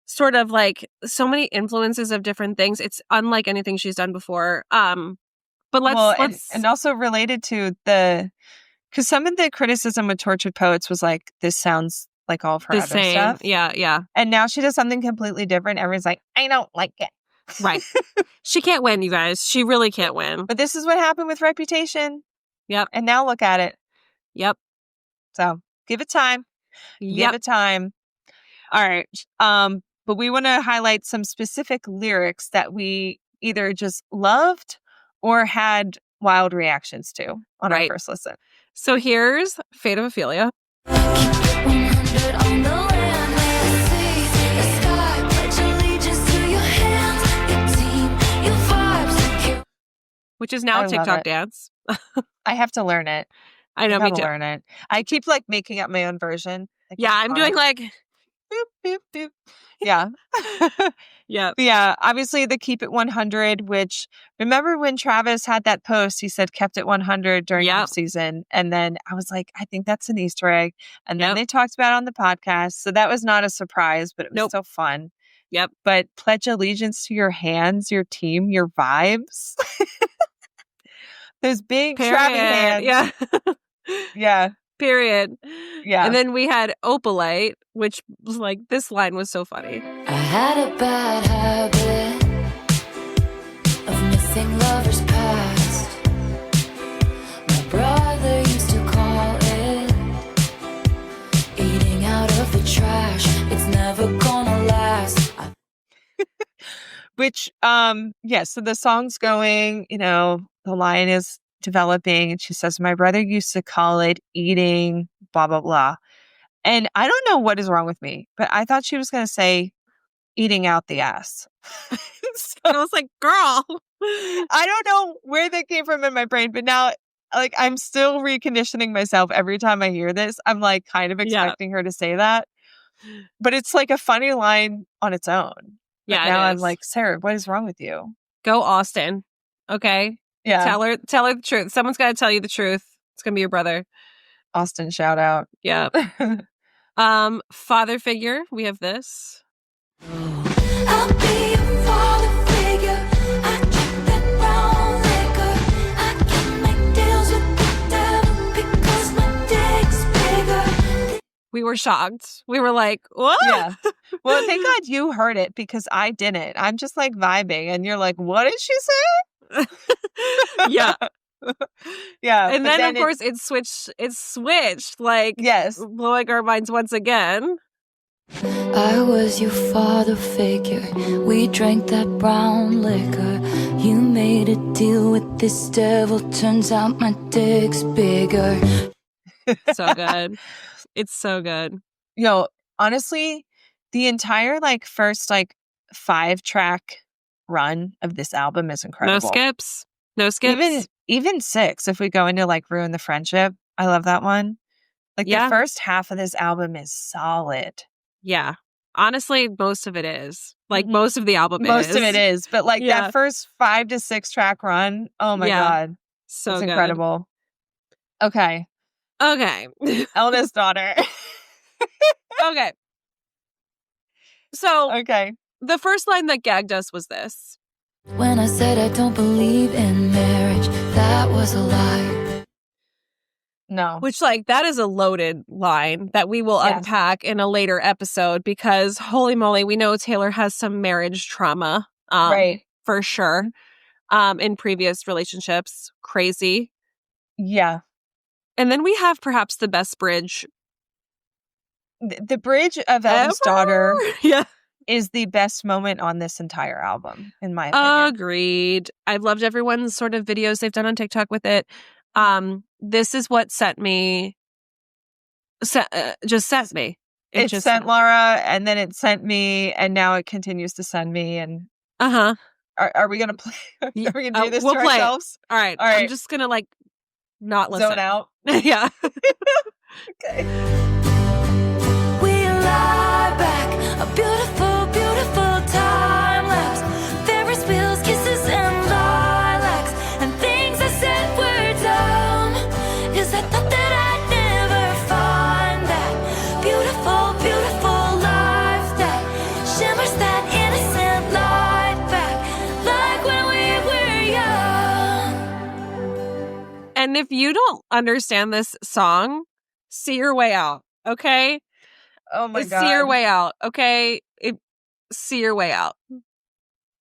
A: sort of like so many influences of different things. It's unlike anything she's done before. But let's
B: and also related to because some of the criticism with Tortured Poets was like, this sounds like all of her other stuff.
A: Yeah.
B: And now she does something completely different. Everyone's like, I don't like it.
A: Right. She can't win, you guys. She really can't win.
B: But this is what happened with Reputation.
A: Yep.
B: And now look at it.
A: Yep.
B: So give it time.
A: Yep.
B: Give it time. All right. But we want to highlight some specific lyrics that we either just loved or had wild reactions to on our first listen.
A: So here's Fate of Ophelia. Which is now a TikTok dance.
B: I have to learn it.
A: I know, me too.
B: Learn it. I keep like making up my own version.
A: I'm doing like
B: boop, boop, boop. Yeah. Yeah. Obviously the Keep It 100, which remember when Travis had that post, he said kept it 100 during off season. And then I was like, I think that's an Easter egg. And then they talked about it on the podcast. So that was not a surprise, but it was so fun.
A: Yep.
B: But pledge allegiance to your hands, your team, your vibes. Those big trappy hands.
A: Yeah.
B: Yeah.
A: Period.
B: Yeah.
A: And then we had Opalite, which was like, this line was so funny.
C: I had a bad habit of missing lovers past. My brother used to call it eating out of the trash. It's never gonna last.
B: Which, so the song's going, the line is developing, and she says, my brother used to call it eating, blah, blah, blah. And I don't know what is wrong with me, but I thought she was going to say eating out the ass.
A: So I was like, girl.
B: I don't know where that came from in my brain, but now, like, I'm still reconditioning myself every time I hear this. I'm like kind of expecting her to say that. But it's like a funny line on its own.
A: Yeah.
B: But now I'm like, Sarah, what is wrong with you?
A: Go Austin. Okay.
B: Yeah.
A: Tell her the truth. Someone's got to tell you the truth. It's going to be your brother.
B: Austin, shout out.
A: Yeah. Father figure. We have this.
C: I'll be a father figure. I drink that brown liquor. I can make deals with the
A: We were shocked. We were like, what?
B: Yeah. Well, thank God you heard it because I didn't. I'm just like vibing and you're like, what did she say?
A: Yeah.
B: Yeah.
A: And
B: but
A: then of course it switched like
B: yes.
A: blowing our minds once again.
C: I was your father figure. We drank that brown liquor. You made a deal with this devil. Turns out my dick's bigger.
A: So good. It's so good.
B: Yo, honestly, the entire like first like 5-track run of this album is incredible.
A: No skips.
B: Even 6, if we go into like Ruin the Friendship, I love that one. Like the first half of this album is solid.
A: Yeah. Honestly, most of it is. Like most of the album
B: Most of it is. But like that first 5 to 6 track run, oh my God.
A: So
B: it's
A: good.
B: incredible. Okay. Eldest daughter.
A: Okay. So
B: okay.
A: The first line that gagged us was this.
C: When I said I don't believe in marriage, that was a lie.
B: No.
A: Which, like, that is a loaded line that we will unpack in a later episode because, holy moly, we know Taylor has some marriage trauma.
B: Right.
A: For sure. In previous relationships. Crazy.
B: Yeah.
A: And then we have perhaps the best bridge.
B: The bridge of Eldest Daughter is the best moment on this entire album, in my opinion.
A: Agreed. I've loved everyone's sort of videos they've done on TikTok with it. This is what sent me. Just sent me.
B: It just sent Laura, and then it sent me, and now it continues to send me. And are we gonna play? Are we gonna do this to ourselves?
A: All right. I'm just gonna like not listen.
B: Zone out.
A: Yeah.
B: Okay.
C: We lie back, a beautiful, beautiful time lapse. Ferris wheels, kisses, and lilacs, and things I said were dumb. Is I thought that I'd never find that beautiful, beautiful life that shimmers that innocent light back, like when we were young.
A: And if you don't understand this song, see your way out, okay?
B: Oh my God.
A: See your way out, okay? See your way out.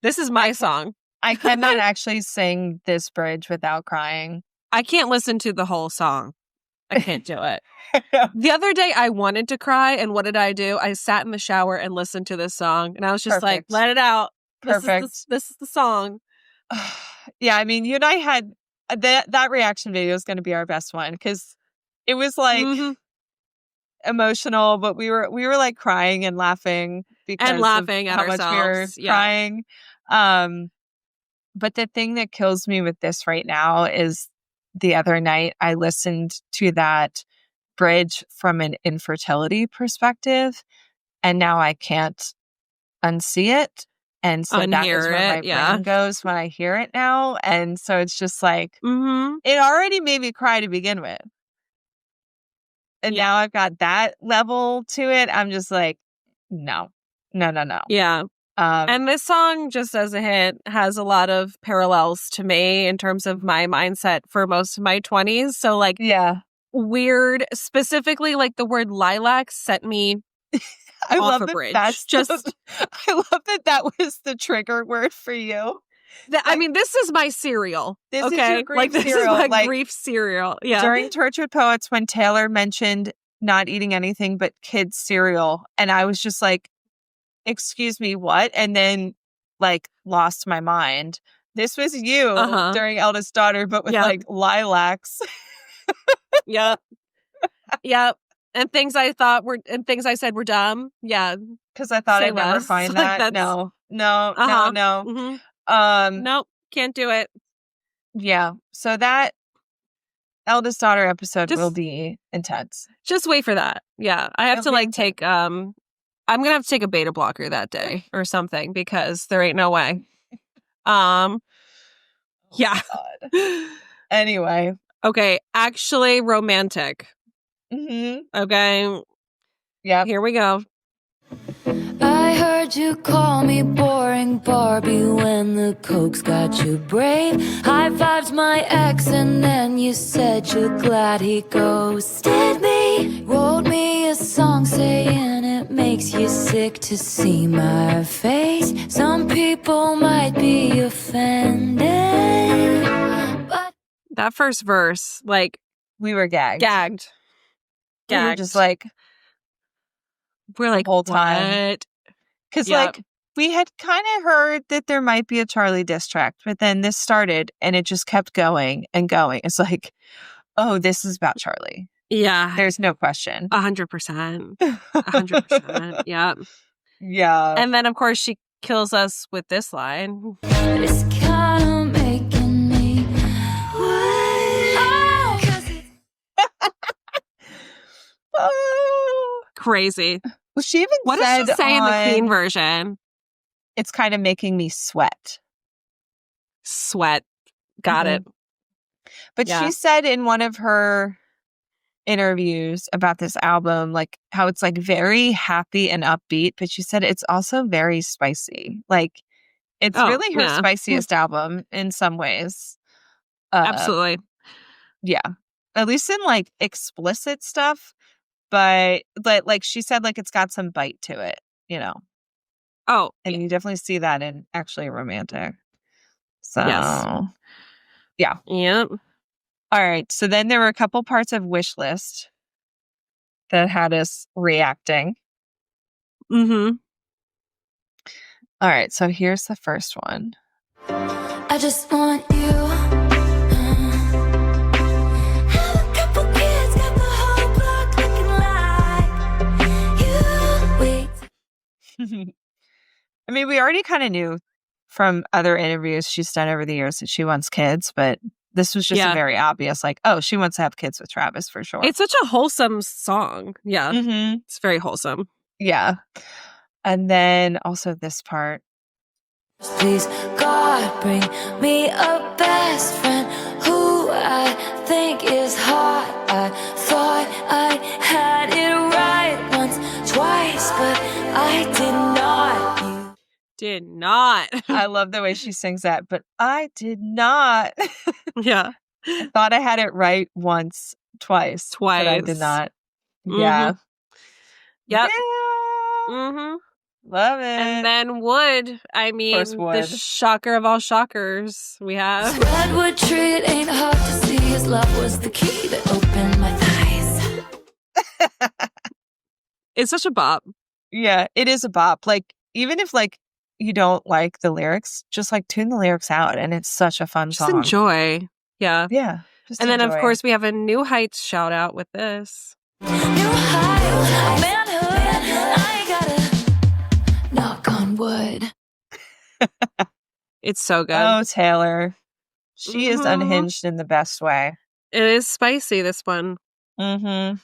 A: This is my song.
B: I cannot actually sing this bridge without crying.
A: I can't listen to the whole song. I can't do it. The other day I wanted to cry, and what did I do? I sat in the shower and listened to this song, and I was just like, let it out.
B: Perfect.
A: This is the song.
B: Yeah, I mean, you and I had that reaction video is going to be our best one because it was like emotional, but we were like crying and laughing because
A: and laughing
B: of
A: at
B: how
A: ourselves.
B: much we were crying. But the thing that kills me with this right now is the other night I listened to that bridge from an infertility perspective, and now I can't unsee it. And so that is where my brain goes when I hear it now. And so it's just like, it already made me cry to begin with. And now I've got that level to it. I'm just like, no.
A: Yeah. And this song, just as a hint, has a lot of parallels to me in terms of my mindset for most of my 20s. So like, weird, specifically like the word lilac sent me
B: I
A: off
B: love
A: a
B: that
A: bridge.
B: I love that was the trigger word for you.
A: I mean, this is my cereal.
B: This is your grief cereal.
A: This is my grief cereal. Yeah.
B: During Tortured Poets, when Taylor mentioned not eating anything but kids' cereal, and I was just like, excuse me, what? And then like lost my mind. This was you during Eldest Daughter, but with like lilacs.
A: Yep. And things I said were dumb. Yeah.
B: Because I thought I'd never find that. No.
A: Mm-hmm. Nope. Can't do it.
B: Yeah. So that Eldest Daughter episode will be intense.
A: Just wait for that. Yeah. I have to like take I'm gonna have to take a beta blocker that day or something because there ain't no way. Yeah.
B: God. Anyway.
A: Okay. Actually romantic. Okay.
B: Yeah.
A: Here we go.
C: I heard you call me boring Barbie when the Coke's got you brave. High fives my ex and then you said you're glad he ghosted me. Wrote me a song makes you sick to see my face. Some people might be offended, but
A: that first verse, like,
B: we were gagged. We were just like,
A: we're like,
B: whole time.
A: what?
B: Because
A: Yep.
B: like we had kind of heard that there might be a Charlie diss track, but then this started and it just kept going and going. It's like, oh, this is about Charlie.
A: Yeah.
B: There's no question.
A: 100%. 100%. Yeah.
B: Yeah.
A: And then, of course, she kills us with this line.
C: it's kind of making me wait. Oh, 'cause it's
B: Oh.
A: Crazy.
B: Well, she even
A: What
B: said
A: does she say in the clean
B: on-
A: version?
B: It's kind of making me sweat.
A: Sweat. Got
B: Mhm.
A: it.
B: But
A: Yeah.
B: she said in one of her interviews about this album, like how it's like very happy and upbeat, but she said it's also very spicy. Like it's
A: Oh,
B: really her
A: yeah.
B: spiciest album in some ways.
A: Absolutely.
B: Yeah. At least in like explicit stuff. But like she said, like it's got some bite to it, you know.
A: Oh,
B: And you definitely see that in actually romantic. So
A: Yes.
B: yeah.
A: Yep.
B: All right. So then there were a couple parts of Wish List that had us reacting.
A: Mm-hmm.
B: All right. So here's the first one.
C: I just want you. Have a couple kids, got the whole block looking like you. Wait.
B: I mean, we already kind of knew from other interviews she's done over the years that she wants kids, but this was just a
A: Yeah.
B: very obvious, like, oh, she wants to have kids with Travis for sure.
A: It's such a wholesome song. Yeah.
B: Mm-hmm.
A: It's very wholesome.
B: Yeah. And then also this part.
C: Please, God, bring me a best friend who I think is hot. I thought I had it right once, twice, but I did not. You
A: Did not.
B: I love the way she sings that, but I did not.
A: Yeah.
B: I thought I had it right once, twice. But I did
A: Twice.
B: not.
A: Mhm.
B: Yeah.
A: Yep.
B: Yeah.
A: Mm-hmm.
B: Love it.
A: And then Wood. I mean,
B: course,
A: the
B: Wood.
A: shocker of all shockers. We have.
C: redwood tree, it ain't hard to see. His love was the key that opened my thighs.
A: It's such a bop.
B: Yeah, it is a bop. Like, even if like you don't like the lyrics, just like tune the lyrics out and it's such a fun
A: Just
B: song.
A: enjoy. Yeah.
B: Yeah. Just
A: And then, of
B: enjoy.
A: course, we have a New Heights shout out with this.
C: New heights, manhood, I gotta knock on wood.
A: It's so good.
B: Oh, Taylor. She is
A: Mhm.
B: unhinged in the best way.
A: It is spicy, this one.
B: Mm-hmm.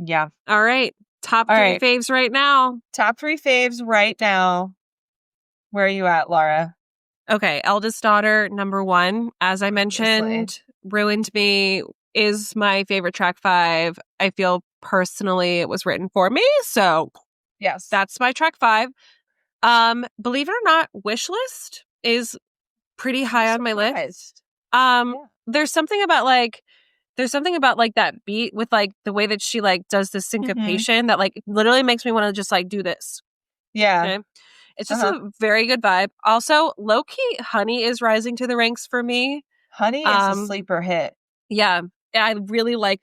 B: Yeah.
A: All right. Top
B: All
A: 3
B: right.
A: faves right now.
B: Top 3 faves right now. Where are you at, Laura?
A: Okay. Eldest Daughter, number 1. As I
B: Obviously.
A: mentioned, Ruined Me is my favorite track 5. I feel personally it was written for me. So
B: Yes.
A: that's my track 5. Believe it or not, Wishlist is pretty high on my list.
B: Yeah.
A: There's something about like that beat with like the way that she like does the syncopation that like literally makes me want to just like do this.
B: Yeah.
A: Okay. It's just a very good vibe. Also, low key, Honey is rising to the ranks for me.
B: Honey is a sleeper hit.
A: Yeah. I really like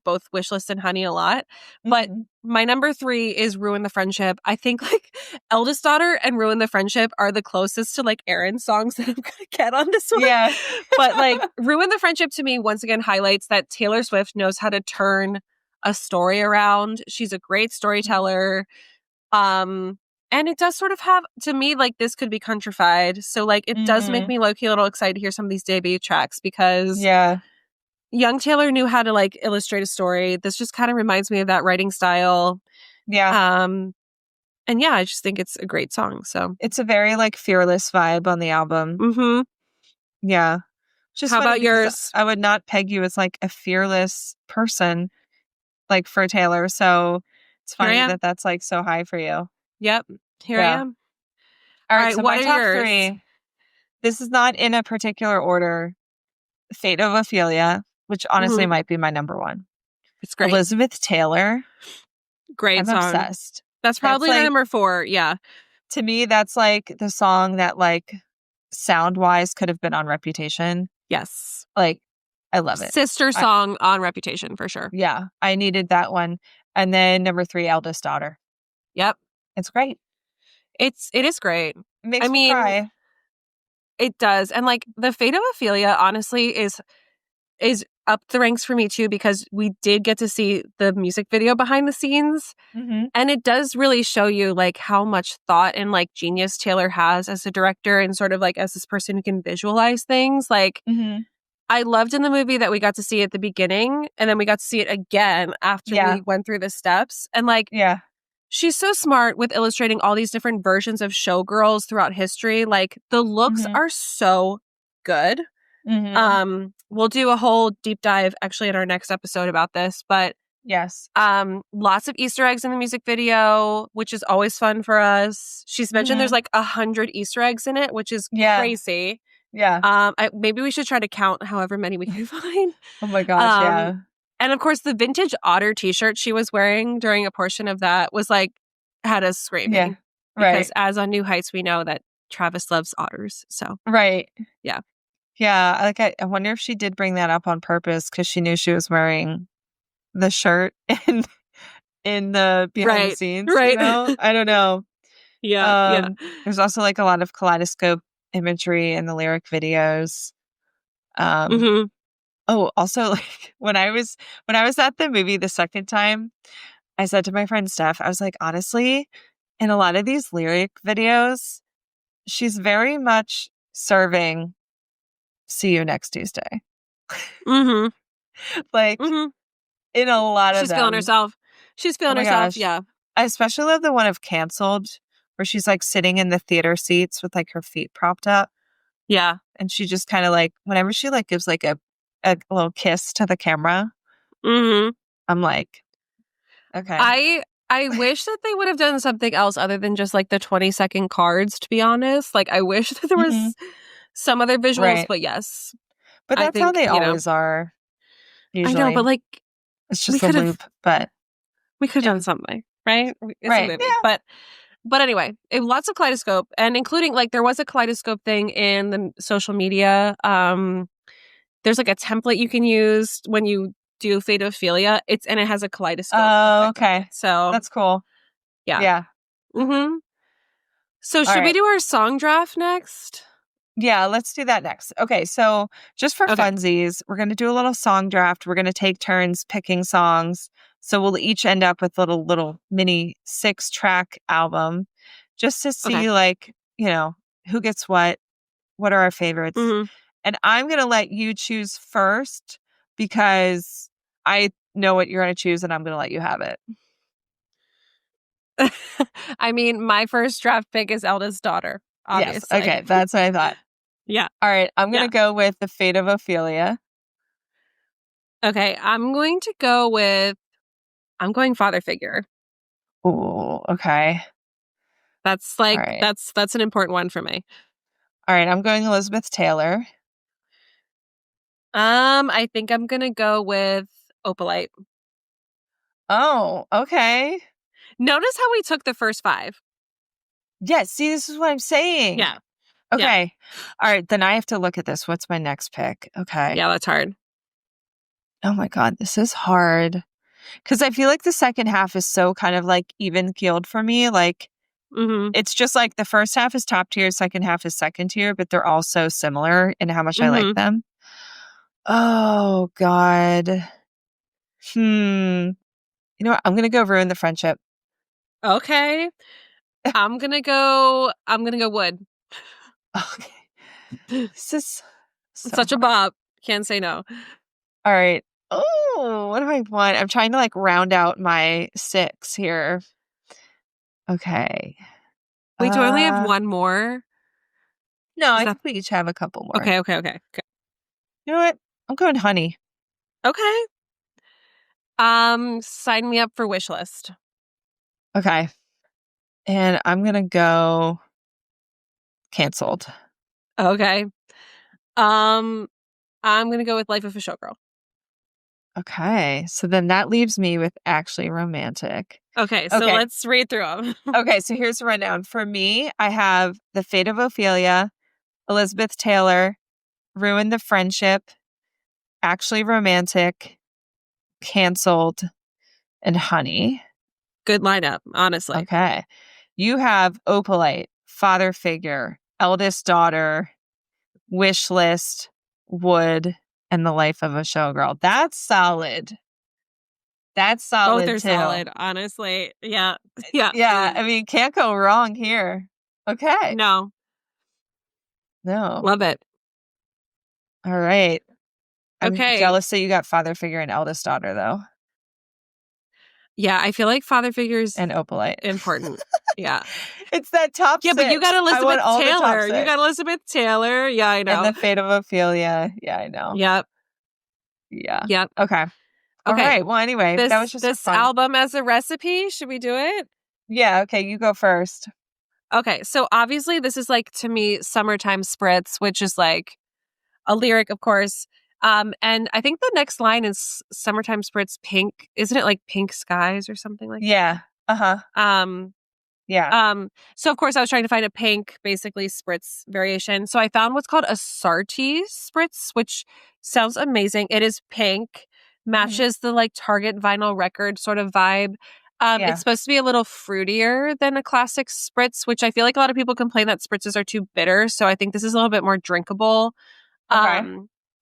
A: both Wishlist and Honey a lot. But
B: Mhm.
A: my number 3 is Ruin the Friendship. I think like Eldest Daughter and Ruin the Friendship are the closest to like Aaron's songs that I'm gonna get on this one.
B: Yeah.
A: But like Ruin the Friendship to me once again highlights that Taylor Swift knows how to turn a story around. She's a great storyteller. And it does sort of have, to me, like this could be countrified. So like it does make me low-key a little excited to hear some of these debut tracks because
B: Yeah.
A: young Taylor knew how to like illustrate a story. This just kind of reminds me of that writing style.
B: Yeah.
A: And yeah, I just think it's a great song. So
B: It's a very like fearless vibe on the album.
A: mhm.
B: Yeah. Just
A: How
B: funny
A: about
B: because
A: yours?
B: I would not peg you as like a fearless person like for Taylor. So it's
A: Here I
B: funny
A: am.
B: that that's like so high for you.
A: Yep. Here
B: Yeah.
A: I am.
B: All
A: All
B: right.
A: right,
B: So
A: what
B: my
A: are
B: top
A: yours?
B: 3. This is not in a particular order. Fate of Ophelia, which honestly might be my number 1.
A: It's great.
B: Elizabeth Taylor.
A: Great
B: I'm
A: song.
B: obsessed.
A: That's probably
B: like,
A: number 4. Yeah.
B: To me, that's like the song that like sound-wise could have been on Reputation.
A: Yes.
B: Like, I love it.
A: Sister song on Reputation for sure.
B: Yeah, I needed that one. And then number 3, Eldest Daughter.
A: Yep.
B: It's great.
A: It is great.
B: It makes
A: I
B: me
A: mean,
B: cry.
A: it does. And like the Fate of Ophelia, honestly, is up the ranks for me too, because we did get to see the music video behind the scenes.
B: Mm-hmm.
A: And it does really show you like how much thought and like genius Taylor has as a director and sort of like as this person who can visualize things. Like
B: Mm-hmm.
A: I loved in the movie that we got to see at the beginning and then we got to see it again after we went through the steps. And like, she's so smart with illustrating all these different versions of showgirls throughout history. Like the looks are so good.
B: Mm-hmm.
A: We'll do a whole deep dive actually in our next episode about this, but lots of Easter eggs in the music video, which is always fun for us. She's mentioned there's like 100 Easter eggs in it, which is crazy.
B: Yeah.
A: Maybe we should try to count however many we can find.
B: Oh my gosh, yeah.
A: And of course, the vintage otter t-shirt she was wearing during a portion of that was like, had us screaming.
B: Yeah,
A: because as on New Heights, we know that Travis loves otters. So,
B: yeah. Yeah, like I wonder if she did bring that up on purpose because she knew she was wearing the shirt in the behind the scenes.
A: Right.
B: You know? I don't know.
A: Yeah.
B: There's also like a lot of kaleidoscope imagery in the lyric videos. Oh, also like when I was at the movie the second time, I said to my friend Steph, I was like, honestly, in a lot of these lyric videos, she's very much serving "See You Next Tuesday." Like in a lot of
A: she's
B: them.
A: feeling herself. She's feeling herself.
B: Gosh.
A: Yeah.
B: I especially love the one of Canceled, where she's like sitting in the theater seats with like her feet propped up.
A: Yeah.
B: And she just kind of like, whenever she like gives like a little kiss to the camera, I'm like, okay.
A: I wish that they would have done something else other than just like the 20-second cards, to be honest. Like I wish that there was some other visuals, but yes.
B: But that's how they always are. Usually.
A: I know, but like
B: it's just a loop, but
A: we could have done something, right? It's a movie.
B: Yeah.
A: But anyway, lots of kaleidoscope, and including like there was a kaleidoscope thing in the social media. There's like a template you can use when you do Fate of Ophelia. It has a kaleidoscope.
B: Oh, okay.
A: So
B: that's cool.
A: Yeah. So should we do our song draft next?
B: Yeah, let's do that next. Okay, so just for funsies, we're going to do a little song draft. We're going to take turns picking songs. So we'll each end up with little mini 6-track album just to see like, you know, who gets what are our favorites. And I'm going to let you choose first because I know what you're going to choose and I'm going to let you have it.
A: I mean, my first draft pick is Eldest Daughter, obviously.
B: Yes, okay, that's what I thought.
A: Yeah.
B: All right, I'm going to go with The Fate of Ophelia.
A: Okay, I'm going Father Figure.
B: Oh, okay.
A: That's like that's an important one for me.
B: All right, I'm going Elizabeth Taylor.
A: I think I'm going to go with Opalite.
B: Oh, okay.
A: Notice how we took the first 5.
B: Yeah, see, this is what I'm saying.
A: Yeah.
B: Okay.
A: Yeah.
B: All right, then I have to look at this. What's my next pick? Okay.
A: Yeah, that's hard.
B: Oh my God, this is hard. Because I feel like the second half is so kind of like even keeled for me. Like, it's just like the first half is top tier, second half is second tier, but they're all so similar in how much I like them. Oh, God. You know what? I'm going to go Ruin the Friendship.
A: Okay. I'm going to go Wood.
B: Okay. This is
A: such a bop. Can't say no.
B: All right. Oh, what do I want? I'm trying to like round out my 6 here. Okay.
A: Wait, do I only have one more?
B: No, I think we each have a couple more.
A: Okay.
B: You know what? I'm going Honey.
A: Okay. Sign me up for Wishlist.
B: Okay. And I'm going to go Canceled.
A: Okay. I'm going to go with Life of a Showgirl.
B: Okay. So then that leaves me with Actually Romantic.
A: Okay, so let's read through them.
B: Okay, so here's the rundown. For me, I have The Fate of Ophelia, Elizabeth Taylor, Ruin the Friendship, Actually Romantic, Canceled, and Honey.
A: Good lineup, honestly.
B: Okay. You have Opalite, Father Figure, Eldest Daughter, Wish List, Wood, and The Life of a Showgirl. That's solid. That's solid
A: Both are
B: too.
A: solid, honestly. Yeah. Yeah.
B: Yeah, I mean, can't go wrong here. Okay.
A: No.
B: No.
A: Love it.
B: All right. I'm
A: Okay.
B: jealous that you got Father Figure and Eldest Daughter, though.
A: Yeah, I feel like Father Figure's
B: And Opalite.
A: important. Yeah.
B: It's that top
A: Yeah,
B: six.
A: but you got
B: I want
A: Elizabeth
B: all the top
A: Taylor. You
B: six.
A: got Elizabeth Taylor. Yeah, I know.
B: And The Fate of Ophelia. Yeah, I know.
A: Yep.
B: Yeah.
A: Yep.
B: Okay. All
A: Okay.
B: right. Well, anyway, that was just
A: this
B: fun.
A: album as a recipe. Should we do it?
B: Yeah. Okay. You go first.
A: Okay. So obviously this is like, to me, Summertime Spritz, which is like a lyric, of course. And I think the next line is Summertime Spritz Pink. Isn't it like Pink Skies or something like
B: Yeah. Uh-huh.
A: that?
B: Yeah.
A: So of course I was trying to find a pink, basically spritz variation. So I found what's called a Sarti spritz, which sounds amazing. It is pink, matches the like Target vinyl record sort of vibe.
B: Yeah.
A: It's supposed to be a little fruitier than a classic spritz, which I feel like a lot of people complain that spritzes are too bitter. So I think this is a little bit more drinkable.
B: Okay.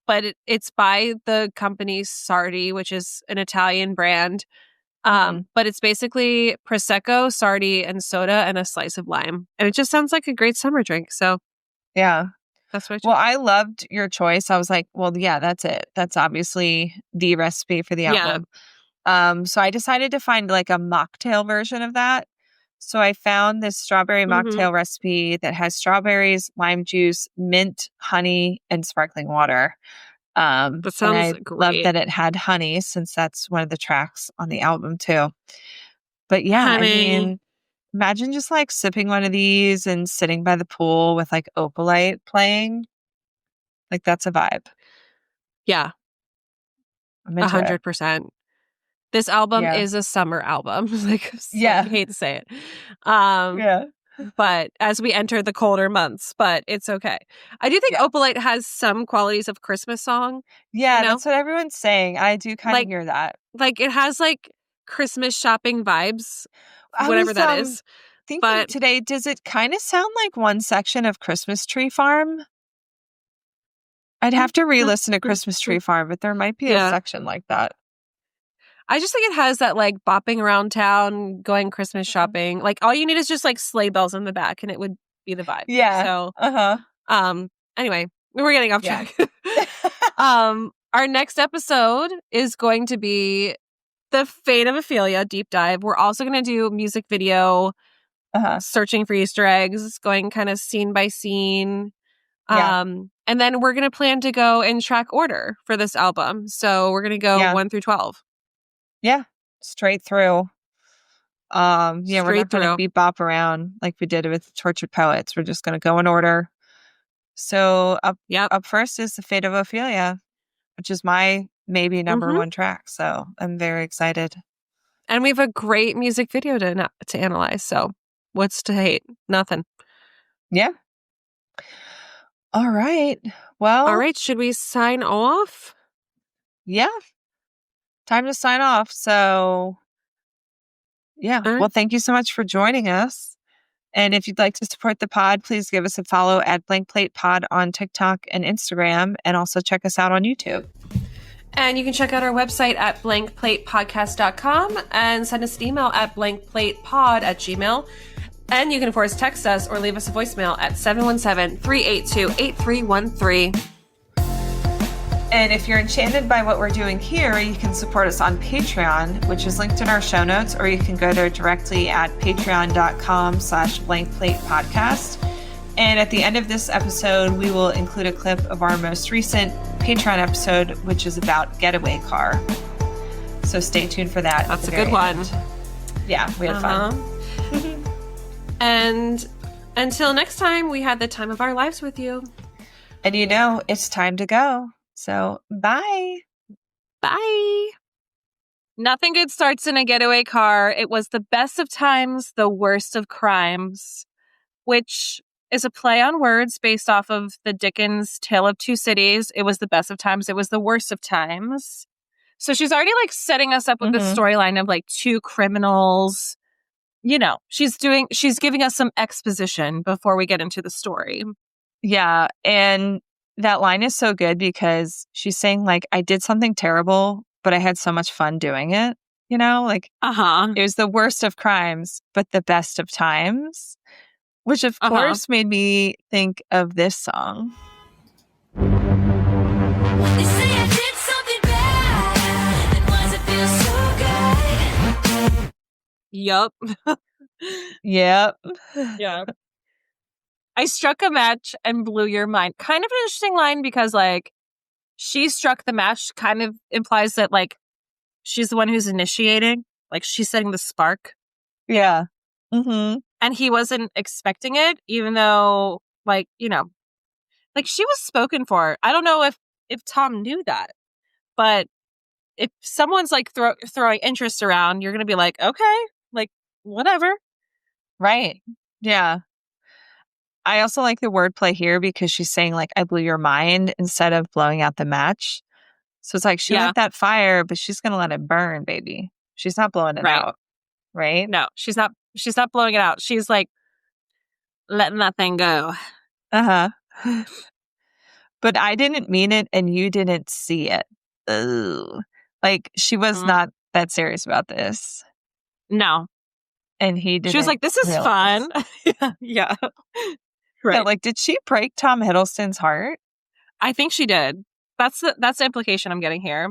A: But it's by the company Sarti, which is an Italian brand. But it's basically Prosecco, Sardi, and soda and a slice of lime. And it just sounds like a great summer drink. So
B: Yeah.
A: that's what I chose.
B: Well, I loved your choice. I was like, well, yeah, that's it. That's obviously the recipe for the album. So I decided to find like a mocktail version of that. So I found this strawberry mocktail recipe that has strawberries, lime juice, mint, honey, and sparkling water.
A: That sounds
B: and I
A: great.
B: love that it had honey since that's one of the tracks on the album too. But yeah,
A: Honey.
B: I mean, imagine just like sipping one of these and sitting by the pool with like Opalite playing. Like that's a vibe.
A: Yeah.
B: I'm into it.
A: 100%. This album
B: Yeah.
A: is a summer album. Like,
B: Yeah.
A: I hate to say it.
B: Yeah.
A: But as we enter the colder months, but it's okay. I do think Opalite has some qualities of Christmas song.
B: Yeah,
A: you know?
B: that's what everyone's saying. I do kind of hear that.
A: Like it has like Christmas shopping vibes, whatever that is.
B: Thinking today, does it kind of sound like one section of Christmas Tree Farm? I'd have to re-listen to Christmas Tree Farm, but there might be a section like that.
A: I just think it has that like bopping around town, going Christmas shopping. Like all you need is just like sleigh bells in the back and it would be the vibe.
B: Yeah.
A: So, anyway, we're getting off track. Our next episode is going to be The Fate of Ophelia deep dive. We're also going to do music video, searching for Easter eggs, going kind of scene by scene. And then we're going to plan to go in track order for this album. So we're going to go 1 through 12.
B: Yeah, straight through. We're not going to bebop around like we did with Tortured Poets. We're just going to go in order. So up first is The Fate of Ophelia, which is my maybe number one track. So I'm very excited.
A: And we have a great music video to analyze. So what's to hate? Nothing.
B: Yeah. All right. Well.
A: All right. Should we sign off?
B: Yeah. Time to sign off. So, yeah.
A: Right.
B: Well, thank you so much for joining us. And if you'd like to support the pod, please give us a follow at Blank Plate Pod on TikTok and Instagram. And also check us out on YouTube.
A: And you can check out our website at blankplatepodcast.com and send us an email at blankplatepod@gmail.com. And you can, of course, text us or leave us a voicemail at 717-382-8313.
B: And if you're enchanted by what we're doing here, you can support us on Patreon, which is linked in our show notes, or you can go there directly at patreon.com/blankplatepodcast. And at the end of this episode, we will include a clip of our most recent Patreon episode, which is about Getaway car. So stay tuned for that.
A: That's a good one.
B: Yeah, we had fun.
A: And until next time, we had the time of our lives with you.
B: And it's time to go. So bye.
A: Bye. Nothing good starts in a getaway car. It was the best of times, the worst of crimes, which is a play on words based off of the Dickens Tale of Two Cities. It was the best of times. It was the worst of times. So she's already like setting us up with the storyline of like two criminals. You know, she's giving us some exposition before we get into the story.
B: Yeah. And that line is so good because she's saying like, I did something terrible, but I had so much fun doing it. You know, like it was the worst of crimes, but the best of times, which of course made me think of this song.
C: They say I did something bad, and why does it feel so good?
A: Yup.
B: Yep.
A: Yeah. I struck a match and blew your mind. Kind of an interesting line because, like, she struck the match kind of implies that, like, she's the one who's initiating. Like, she's setting the spark.
B: Yeah. Mm-hmm.
A: And he wasn't expecting it, even though, like, you know, like, she was spoken for. I don't know if Tom knew that. But if someone's, like, throwing interest around, you're going to be like, okay, like, whatever.
B: Right. Yeah. I also like the wordplay here because she's saying like, I blew your mind instead of blowing out the match. So it's like she lit that fire, but she's going to let it burn, baby. She's not blowing it out. Right?
A: No, she's not blowing it out. She's like letting that thing go.
B: Uh-huh. But I didn't mean it and you didn't see it. Ooh. Like she was not that serious about this.
A: No.
B: And he didn't.
A: She was like, this is fun. Yeah. Right.
B: Yeah, like, did she break Tom Hiddleston's heart?
A: I think she did. That's the implication I'm getting here.